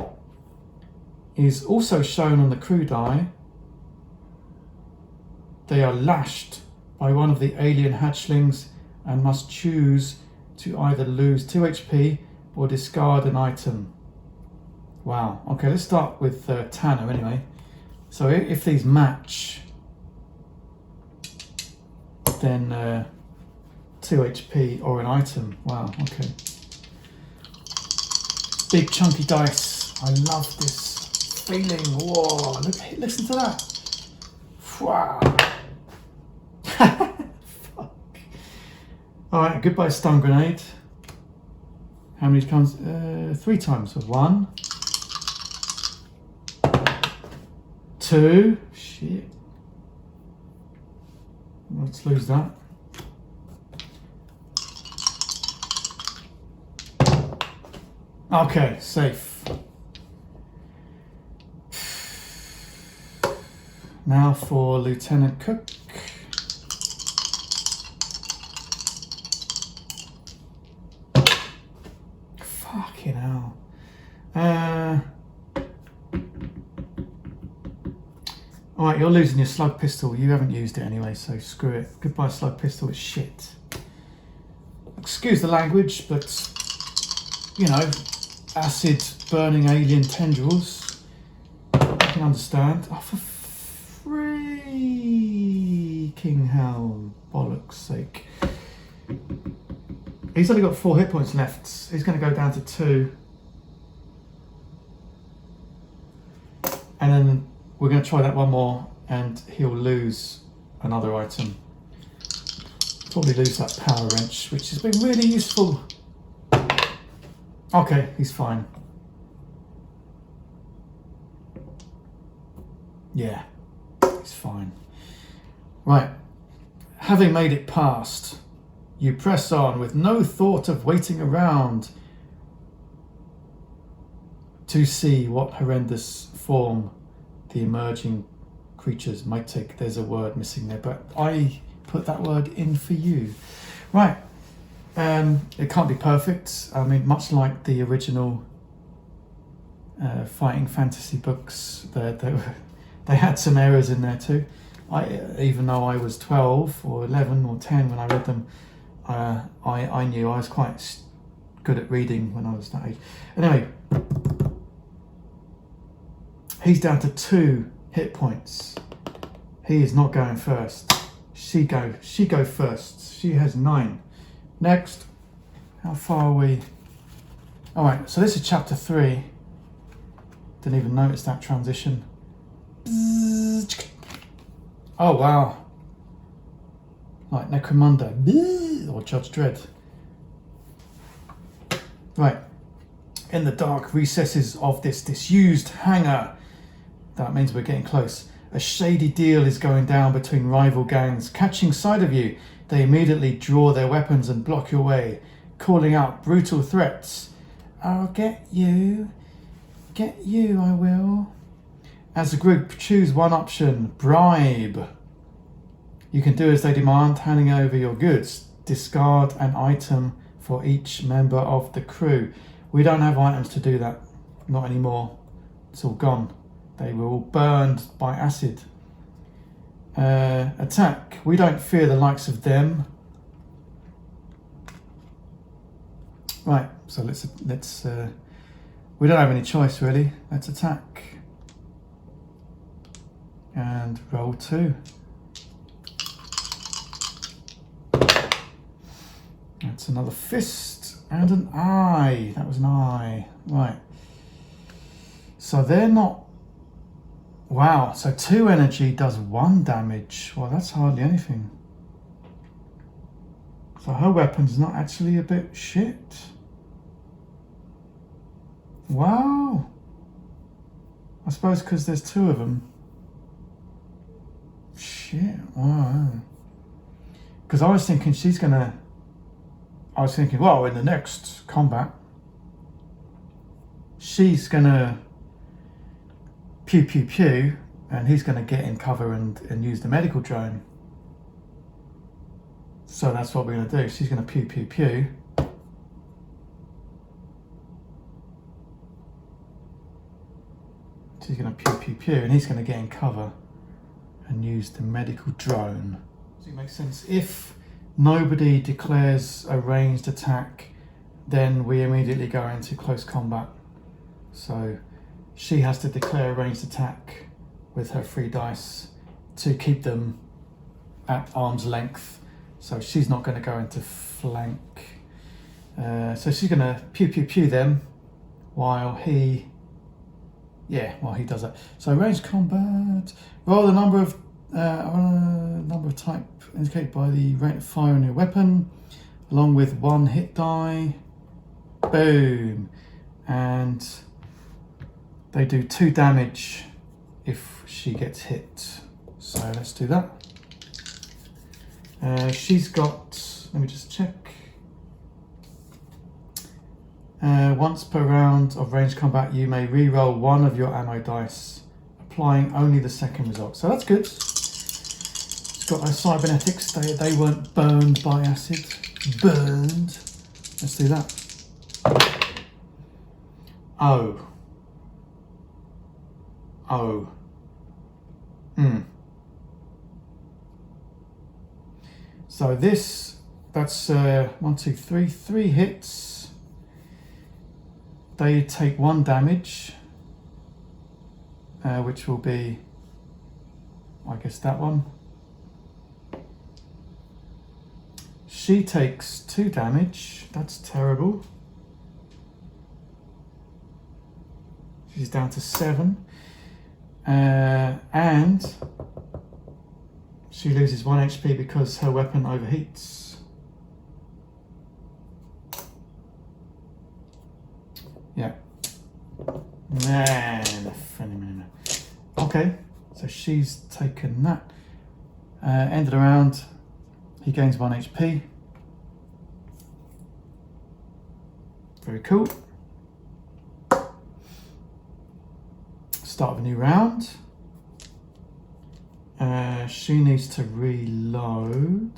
is also shown on the crew die, they are lashed by one of the alien hatchlings and must choose to either lose 2 HP or discard an item. Wow. Okay, let's start with Tanner anyway. So if these match, then 2 HP or an item. Wow, okay. Big chunky dice. I love this feeling. Whoa, listen to that. Wow. Fuck. Alright, goodbye stun grenade. How many times? 3 times. So 1, 2. 2. Shit. Let's lose that. Okay, safe. Now for Lieutenant Cook. Fucking hell. Alright, you're losing your slug pistol. You haven't used it anyway, so screw it. Goodbye slug pistol, it's shit. Excuse the language, but, you know, acid burning alien tendrils. I can understand. Oh, for freaking hell, bollocks sake. He's only got 4 hit points left. He's going to go down to 2. And then we're going to try that one more and he'll lose another item. Probably lose that power wrench, which has been really useful. Okay, he's fine. Yeah, he's fine. Right, having made it past, you press on with no thought of waiting around to see what horrendous form the emerging creatures might take. There's a word missing there, but I put that word in for you. Right, it can't be perfect. I mean, much like the original fighting fantasy books, they had some errors in there too. Even though I was 12 or 11 or 10 when I read them, I knew I was quite good at reading when I was that age. Anyway, he's down to 2 hit points. He is not going first. She go first. She has 9. Next. How far are we? Alright, so this is chapter 3. Didn't even notice that transition. Oh wow. Like Necromunda or Judge Dredd. Right. In the dark recesses of this disused hangar. That means we're getting close. A shady deal is going down between rival gangs. Catching sight of you, they immediately draw their weapons and block your way, calling out brutal threats. I'll get you. Get you, I will. As a group, choose one option. Bribe. You can do as they demand, handing over your goods. Discard an item for each member of the crew. We don't have items to do that. Not anymore. It's all gone. They were all burned by acid. Attack. We don't fear the likes of them. Right, so let's we don't have any choice really. Let's attack. And roll 2. That's another fist and an eye. That was an eye. Right. So they're not... Wow, so 2 energy does 1 damage. Well, that's hardly anything. So her weapon's not actually a bit shit. Wow. I suppose because there's 2 of them. Shit, wow. Because I was thinking she's gonna... I was thinking, well, in the next combat, she's gonna pew pew pew and he's gonna get in cover and use the medical drone. So that's what we're gonna do. She's gonna pew pew pew. She's gonna pew pew pew and he's gonna get in cover and use the medical drone. Does it make sense? If nobody declares a ranged attack, then we immediately go into close combat. So she has to declare a ranged attack with her 3 dice to keep them at arm's length. So she's not going to go into flank. So she's going to pew pew pew them while he does that. So ranged combat. Roll the number of type indicated by the rate of fire on your weapon, along with 1 hit die. Boom. And they do 2 damage if she gets hit. So let's do that. She's got, let me just check. Once per round of ranged combat, you may re-roll one of your ammo dice, applying only the second result. So that's good. It's got those cybernetics. They weren't burned by acid. Burned. Let's do that. Oh. Oh. So that's 1, 2, 3, 3 hits. They take 1 damage, which will be, I guess, that one. She takes 2 damage. That's terrible. She's down to 7. And she loses 1 HP because her weapon overheats. Yeah. Okay, so she's taken that. End of the round, he gains 1 HP. Very cool. Start of a new round. She needs to reload.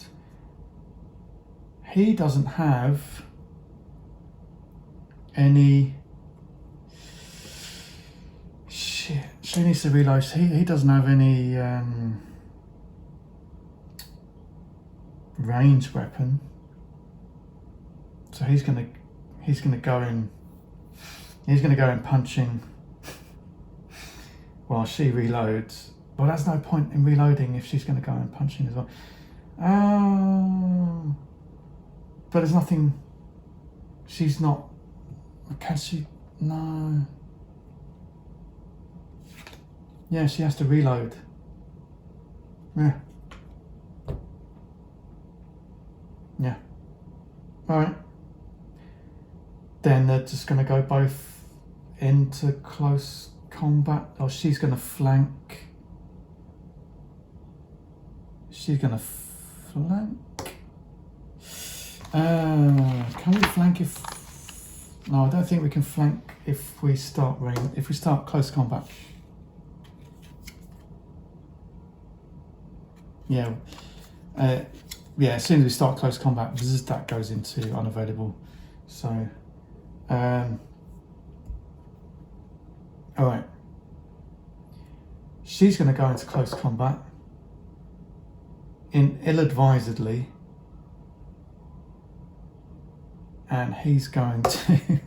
He doesn't have any. Shit. She needs to reload. He doesn't have any ranged weapon. So he's gonna go in. He's gonna go in punching while she reloads. Well, there's no point in reloading if she's going to go and punching as well. But there's nothing. She's not. Can she? No. Yeah, she has to reload. Yeah. Yeah. All right. Then they're just going to go both into close combat. Or she's going to flank. She's going to flank. Can we flank if... No, I don't think we can flank if we start close combat. Yeah. Yeah, as soon as we start close combat, that goes into unavailable. So, all right. She's going to go into close combat. Ill-advisedly, and he's going to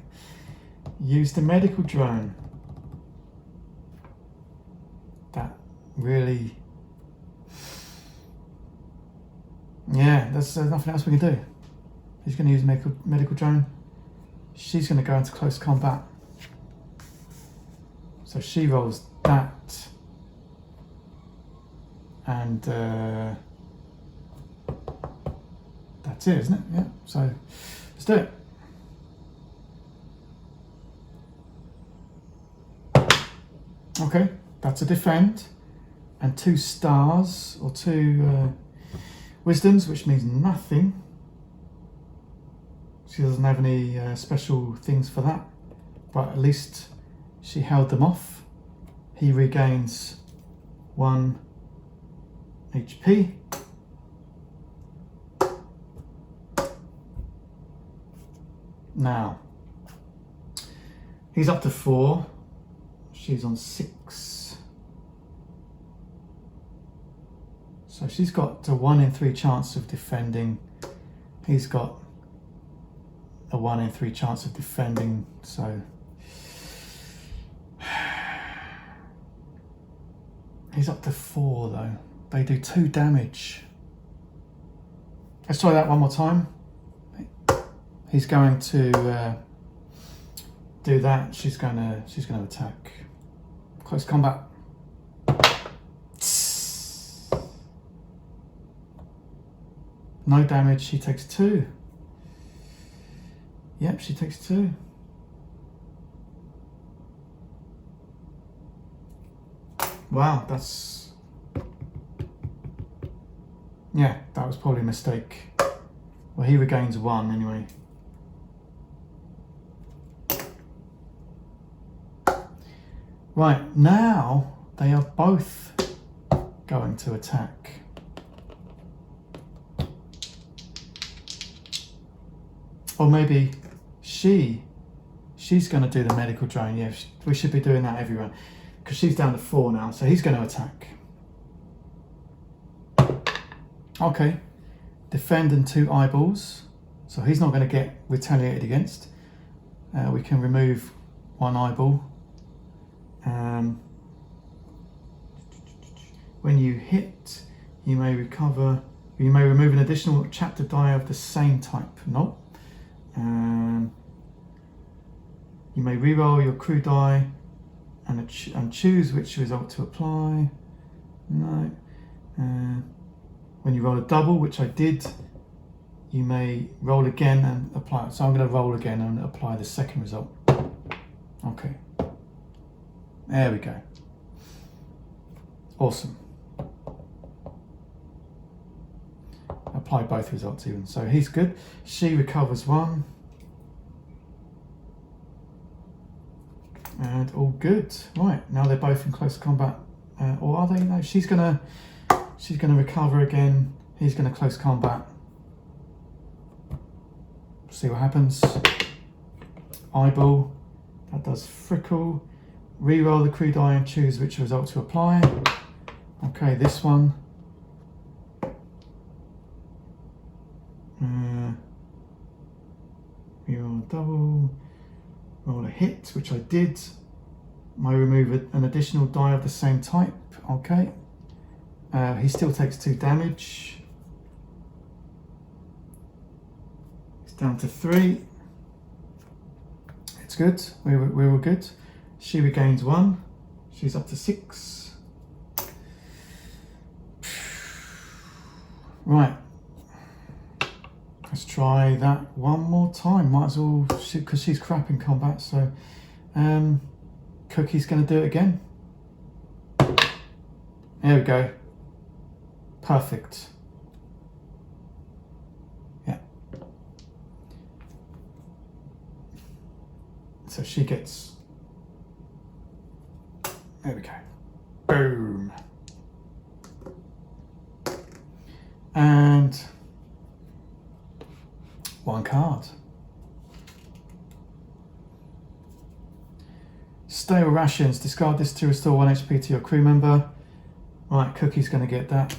use the medical drone. That really, yeah, there's nothing else we can do. He's going to use medical drone. She's going to go into close combat. So she rolls that, and that's it, isn't it? Yeah, so let's do it. Okay, that's a defend, and 2 stars, or 2 wisdoms, which means nothing. She doesn't have any special things for that, but at least she held them off. He regains 1 HP. Now, he's up to 4. She's on 6. So she's got a 1 in 3 chance of defending. He's got a 1 in 3 chance of defending. So he's up to 4 though. They do 2 damage. Let's try that one more time. He's going to do that. She's going to attack. Close combat. No damage. She takes 2. Yep, she takes 2. Wow, yeah, that was probably a mistake. Well, he regains 1 anyway. Right, now they are both going to attack. Or maybe she's going to do the medical drone. Yeah, we should be doing that, everyone. Because she's down to 4 now, so he's going to attack. Okay. Defend and 2 eyeballs. So he's not going to get retaliated against. We can remove 1 eyeball. When you hit, you may recover. You may remove an additional chapter die of the same type. No. You may reroll your crew die and choose which result to apply. No. When you roll a double, which I did, you may roll again and apply it. So I'm going to roll again and apply the second result. Okay. There we go. Awesome. Apply both results even. So he's good. She recovers 1. And all good. Right, now they're both in close combat. Or are they? No, she's gonna recover again. He's gonna close combat. See what happens. Eyeball. That does Frickle. Reroll the crew die and choose which result to apply. Okay, this one. Reroll a double. Roll a hit, which I did. Might remove an additional die of the same type. Okay. He still takes 2 damage. It's down to 3. It's good. We're all good. She regains 1. She's up to 6. Right. Let's try that one more time. Might as well, because she's crap in combat. So, Cookie's going to do it again. There we go. Perfect. Yeah. So she gets. There we go. Boom. And 1 card. Stale rations. Discard this to restore 1 HP to your crew member. Right, Cookie's going to get that.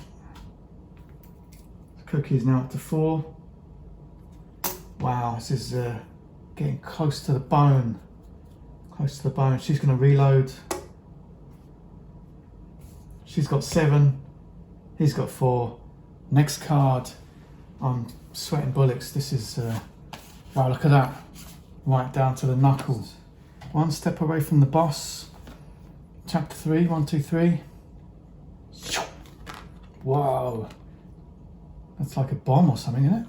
Cookie's now up to 4. Wow, this is getting close to the bone. Close to the bone. She's going to reload. She's got 7. He's got 4. Next card. I'm sweating bullets. This is, wow, look at that. Right down to the knuckles. 1 step away from the boss. Chapter 3, 1, 2, 3. Wow. That's like a bomb or something, isn't it?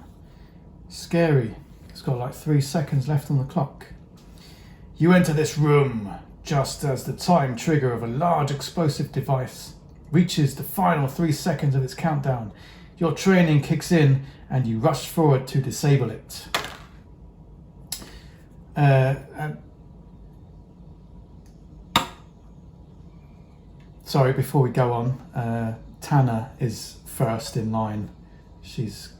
Scary. It's got like 3 seconds left on the clock. You enter this room just as the time trigger of a large explosive device reaches the final 3 seconds of its countdown. Your training kicks in and you rush forward to disable it. Sorry, before we go on, Tana is first in line. She's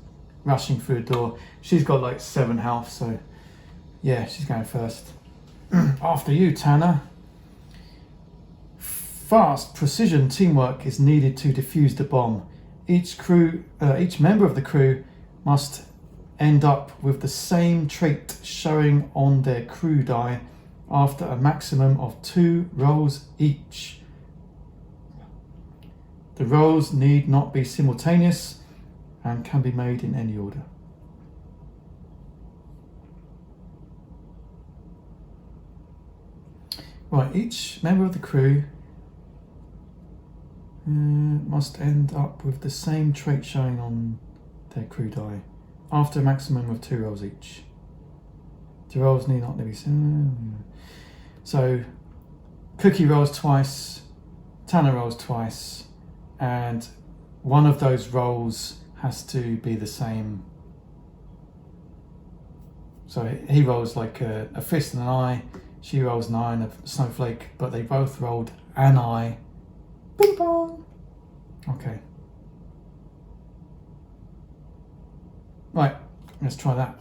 rushing through the door. She's got like 7 health, so yeah, she's going first. After you, Tana. Fast precision teamwork is needed to defuse the bomb. Each member of the crew must end up with the same trait showing on their crew die after a maximum of 2 rolls each. The rolls need not be simultaneous and can be made in any order. Right, each member of the crew must end up with the same trait showing on their crew die after a maximum of 2 rolls each. The rolls need not be similar. So, Cookie rolls twice, Tanner rolls twice, and one of those rolls has to be the same. So he rolls like a fist and an eye, she rolls an eye and a snowflake, but they both rolled an eye. Bing bong! Okay. Right, let's try that.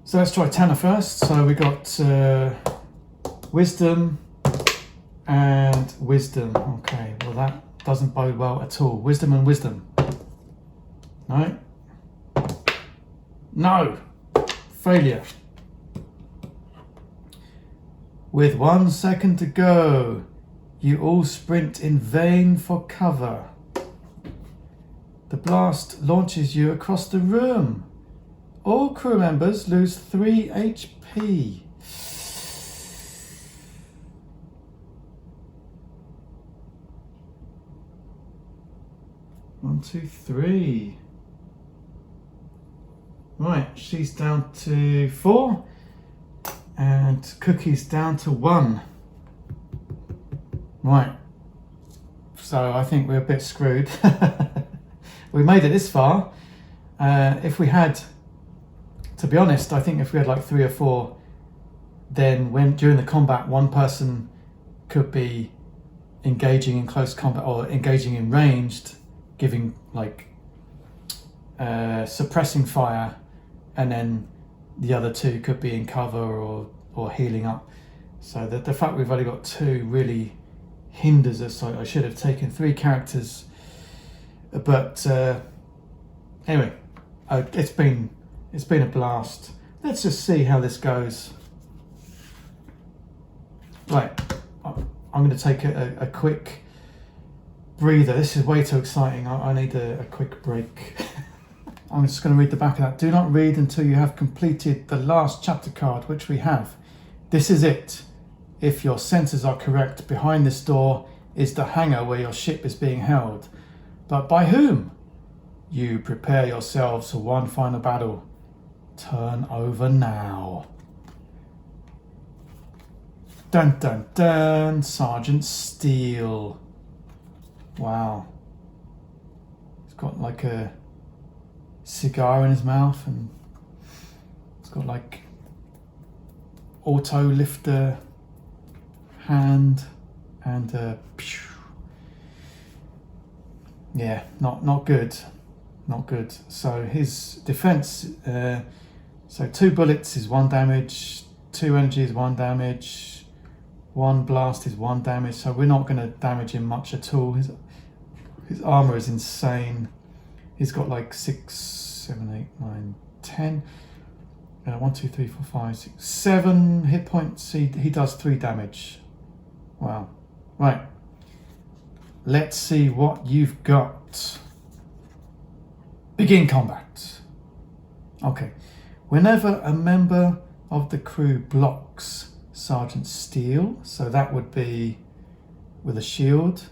So let's try Tanner first. So we got wisdom and wisdom. Okay, well that doesn't bode well at all. Wisdom and wisdom. No. No. Failure. With 1 second to go, you all sprint in vain for cover. The blast launches you across the room. All crew members lose 3 HP. One, two, three. Right, she's down to 4. And Cookie's down to 1. Right. So I think we're a bit screwed. We made it this far. If we had, to be honest, I think if we had like 3 or 4, then when during the combat, one person could be engaging in close combat or engaging in ranged, giving like suppressing fire, and then the other 2 could be in cover or healing up. So the fact we've only got 2 really hinders us. I should have taken 3 characters, but anyway, it's been a blast. Let's just see how this goes. Right, I'm going to take a quick breather. This is way too exciting. I need a quick break. I'm just going to read the back of that. Do not read until you have completed the last chapter card, which we have. This is it. If your senses are correct, behind this door is the hangar where your ship is being held. But by whom? You prepare yourselves for one final battle. Turn over now. Dun dun dun, Sergeant Steele. Wow. He's got like a cigar in his mouth, and it's got like auto lifter hand and yeah, not good, not good. So his defense, so 2 bullets is 1 damage, 2 energy is 1 damage, 1 blast is 1 damage. So we're not going to damage him much at all. His armor is insane. He's got like 6, 7, 8, 9, 10. 1, 2, 3, 4, 5, 6, 7 hit points. He does 3 damage. Wow. Right. Let's see what you've got. Begin combat. Okay. Whenever a member of the crew blocks Sergeant Steele, so that would be with a shield,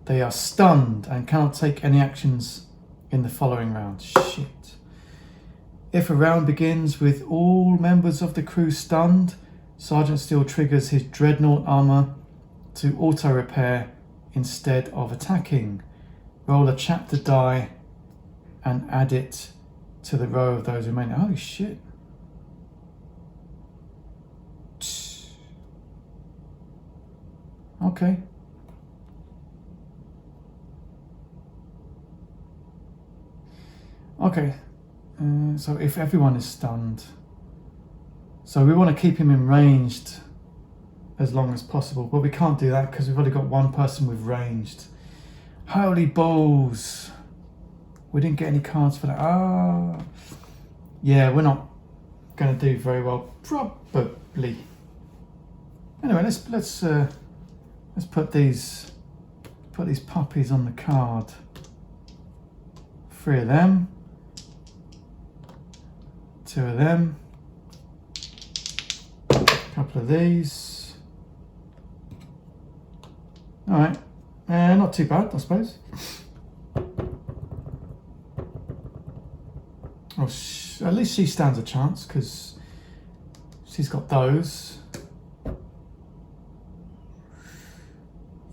they are stunned and cannot take any actions in the following round. Shit. If a round begins with all members of the crew stunned, Sergeant Steele triggers his dreadnought armor to auto-repair instead of attacking. Roll a chapter die and add it to the row of those remaining. Holy shit. Okay. Okay. So if everyone is stunned, so we want to keep him in ranged as long as possible, but we can't do that because we've only got 1 person with ranged. Holy balls, we didn't get any cards for that. Yeah, we're not going to do very well, probably. Anyway, let's put these puppies on the card. 3 of them. 2 of them, a couple of these. All right, not too bad, I suppose. Oh, at least she stands a chance because she's got those.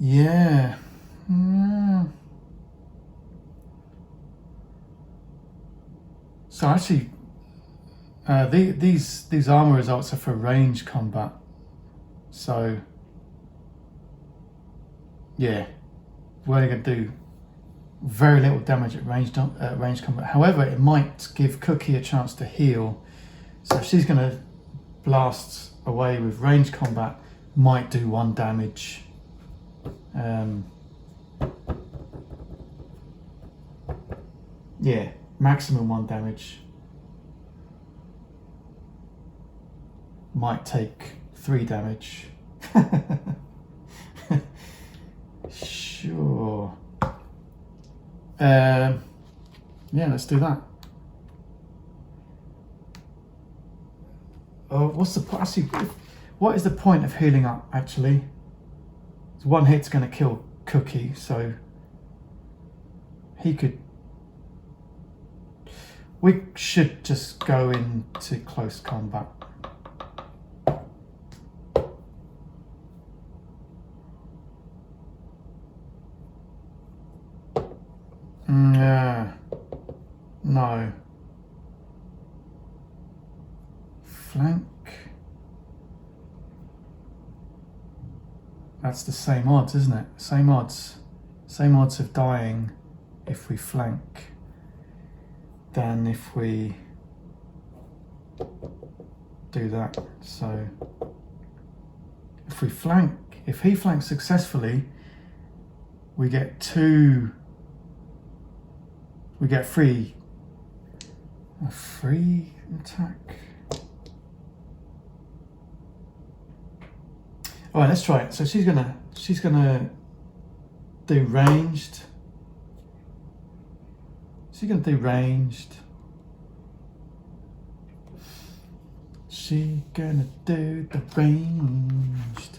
Yeah. So actually, these armor results are for range combat. So yeah, we're only going to do very little damage at range combat. However, it might give Cookie a chance to heal. So if she's going to blast away with range combat, might do 1 damage. Yeah, maximum 1 damage. Might take 3 damage. Sure. Yeah, let's do that. Oh, what's the point? Actually, what is the point of healing up? Actually, 1 hit's going to kill Cookie, so he could. We should just go into close combat. Yeah. No. Flank. That's the same odds, isn't it? Same odds. Same odds of dying if we flank than if we do that. So if we flank, if he flanks successfully, we get 3. We get free attack. All right, let's try it. So she's gonna do ranged. She's gonna do ranged. She gonna do the ranged.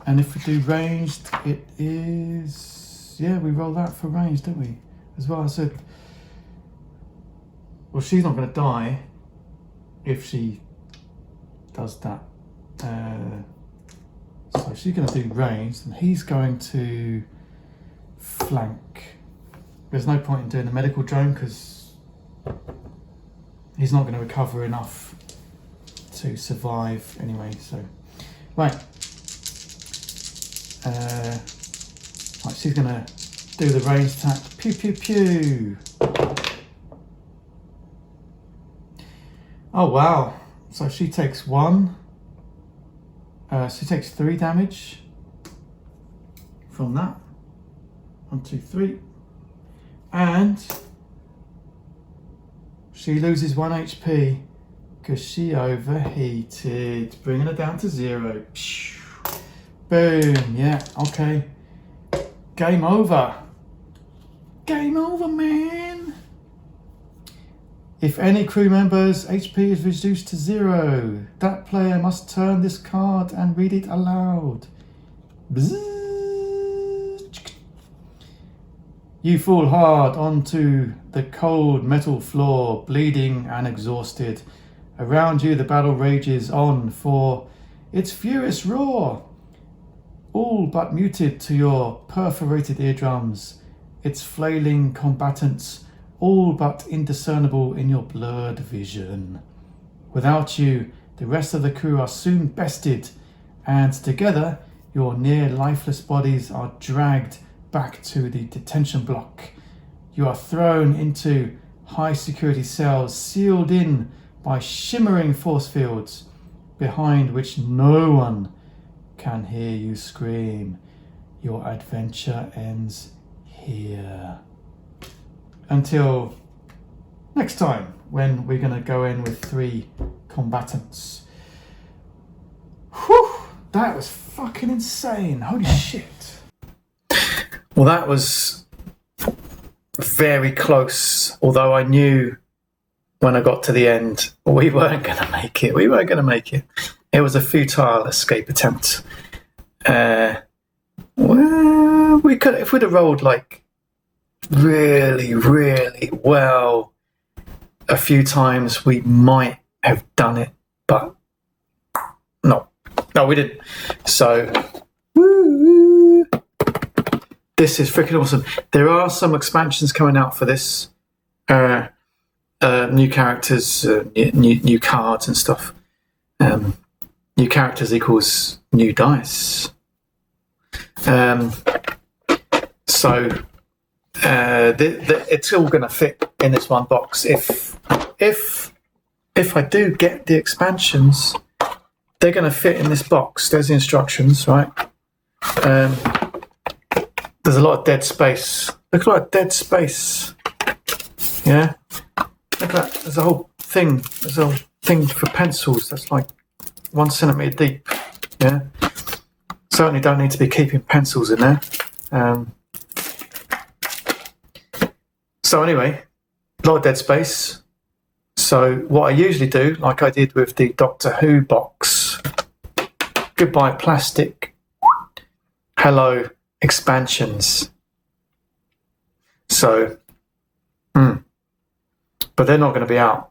And if we do ranged, it is, yeah, we roll that for ranged, don't we? As well, I said, well, she's not going to die if she does that. So she's going to do ranged, and he's going to flank. There's no point in doing the medical drone because he's not going to recover enough to survive anyway. So, right. Right, she's going to do the ranged attack. Pew pew pew. Oh wow! So she takes 1. She takes 3 damage from that. 1, 2, 3, and she loses 1 HP because she overheated, bringing her down to 0. Boom! Yeah. Okay. Game over. Game over, man. If any crew member's HP is reduced to 0, that player must turn this card and read it aloud. Bzzz. You fall hard onto the cold metal floor, bleeding and exhausted. Around you the battle rages on for its furious roar, all but muted to your perforated eardrums. Its flailing combatants, all but indiscernible in your blurred vision. Without you, the rest of the crew are soon bested, and together your near lifeless bodies are dragged back to the detention block. You are thrown into high security cells sealed in by shimmering force fields, behind which no one can hear you scream. Your adventure ends here. Until next time, when we're going to go in with 3 combatants. Whew! That was fucking insane. Holy shit. Well, that was very close, although I knew when I got to the end we weren't going to make it. We weren't going to make it. It was a futile escape attempt. Well, we could, if we'd have rolled like really, really well a few times, we might have done it, but no, we didn't. So, woo! This is freaking awesome. There are some expansions coming out for this. New characters, new cards and stuff. New characters equals new dice. So it's all going to fit in this one box. If I do get the expansions, they're going to fit in this box. There's the instructions, right? There's a lot of dead space. Look at that dead space. Yeah. Look at that. There's a whole thing. There's a whole thing for pencils that's like 1 centimetre deep. Yeah. Certainly don't need to be keeping pencils in there. So anyway, a lot of dead space. So what I usually do, like I did with the Doctor Who box, goodbye plastic, hello expansions. So, but they're not going to be out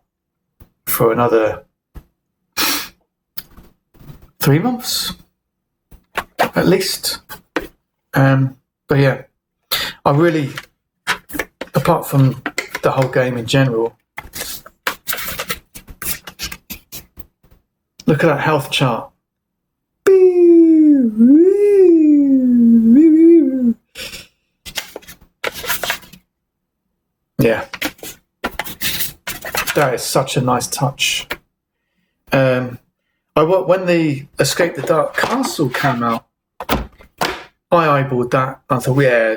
for another 3 months, at least. But yeah, I really, apart from the whole game in general, look at that health chart. Yeah, that is such a nice touch. When the Escape the Dark Castle came out, I eyeballed that. I thought, yeah,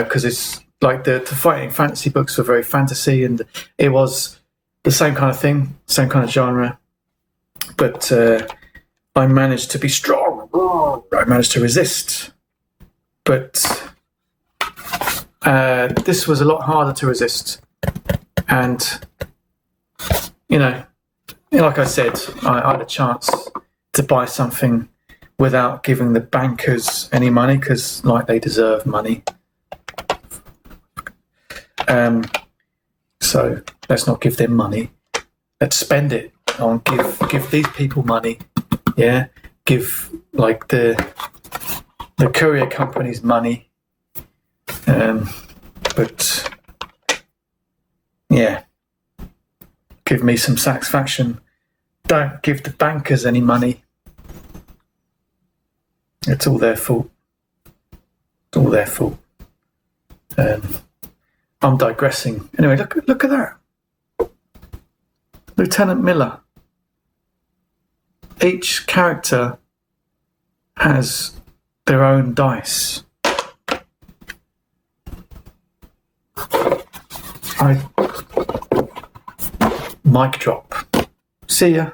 because it's like the fighting fantasy books were very fantasy, and it was the same kind of thing, same kind of genre. But I managed to be strong. I managed to resist. But this was a lot harder to resist. And, like I said, I had a chance to buy something without giving the bankers any money, because, they deserve money. So let's not give them money. Let's spend it on give these people money. Yeah, give the courier companies money. But yeah, give me some satisfaction. Don't give the bankers any money. It's all their fault. It's all their fault. I'm digressing. Anyway, look at that. Lieutenant Miller. Each character has their own dice. Mic drop. See ya.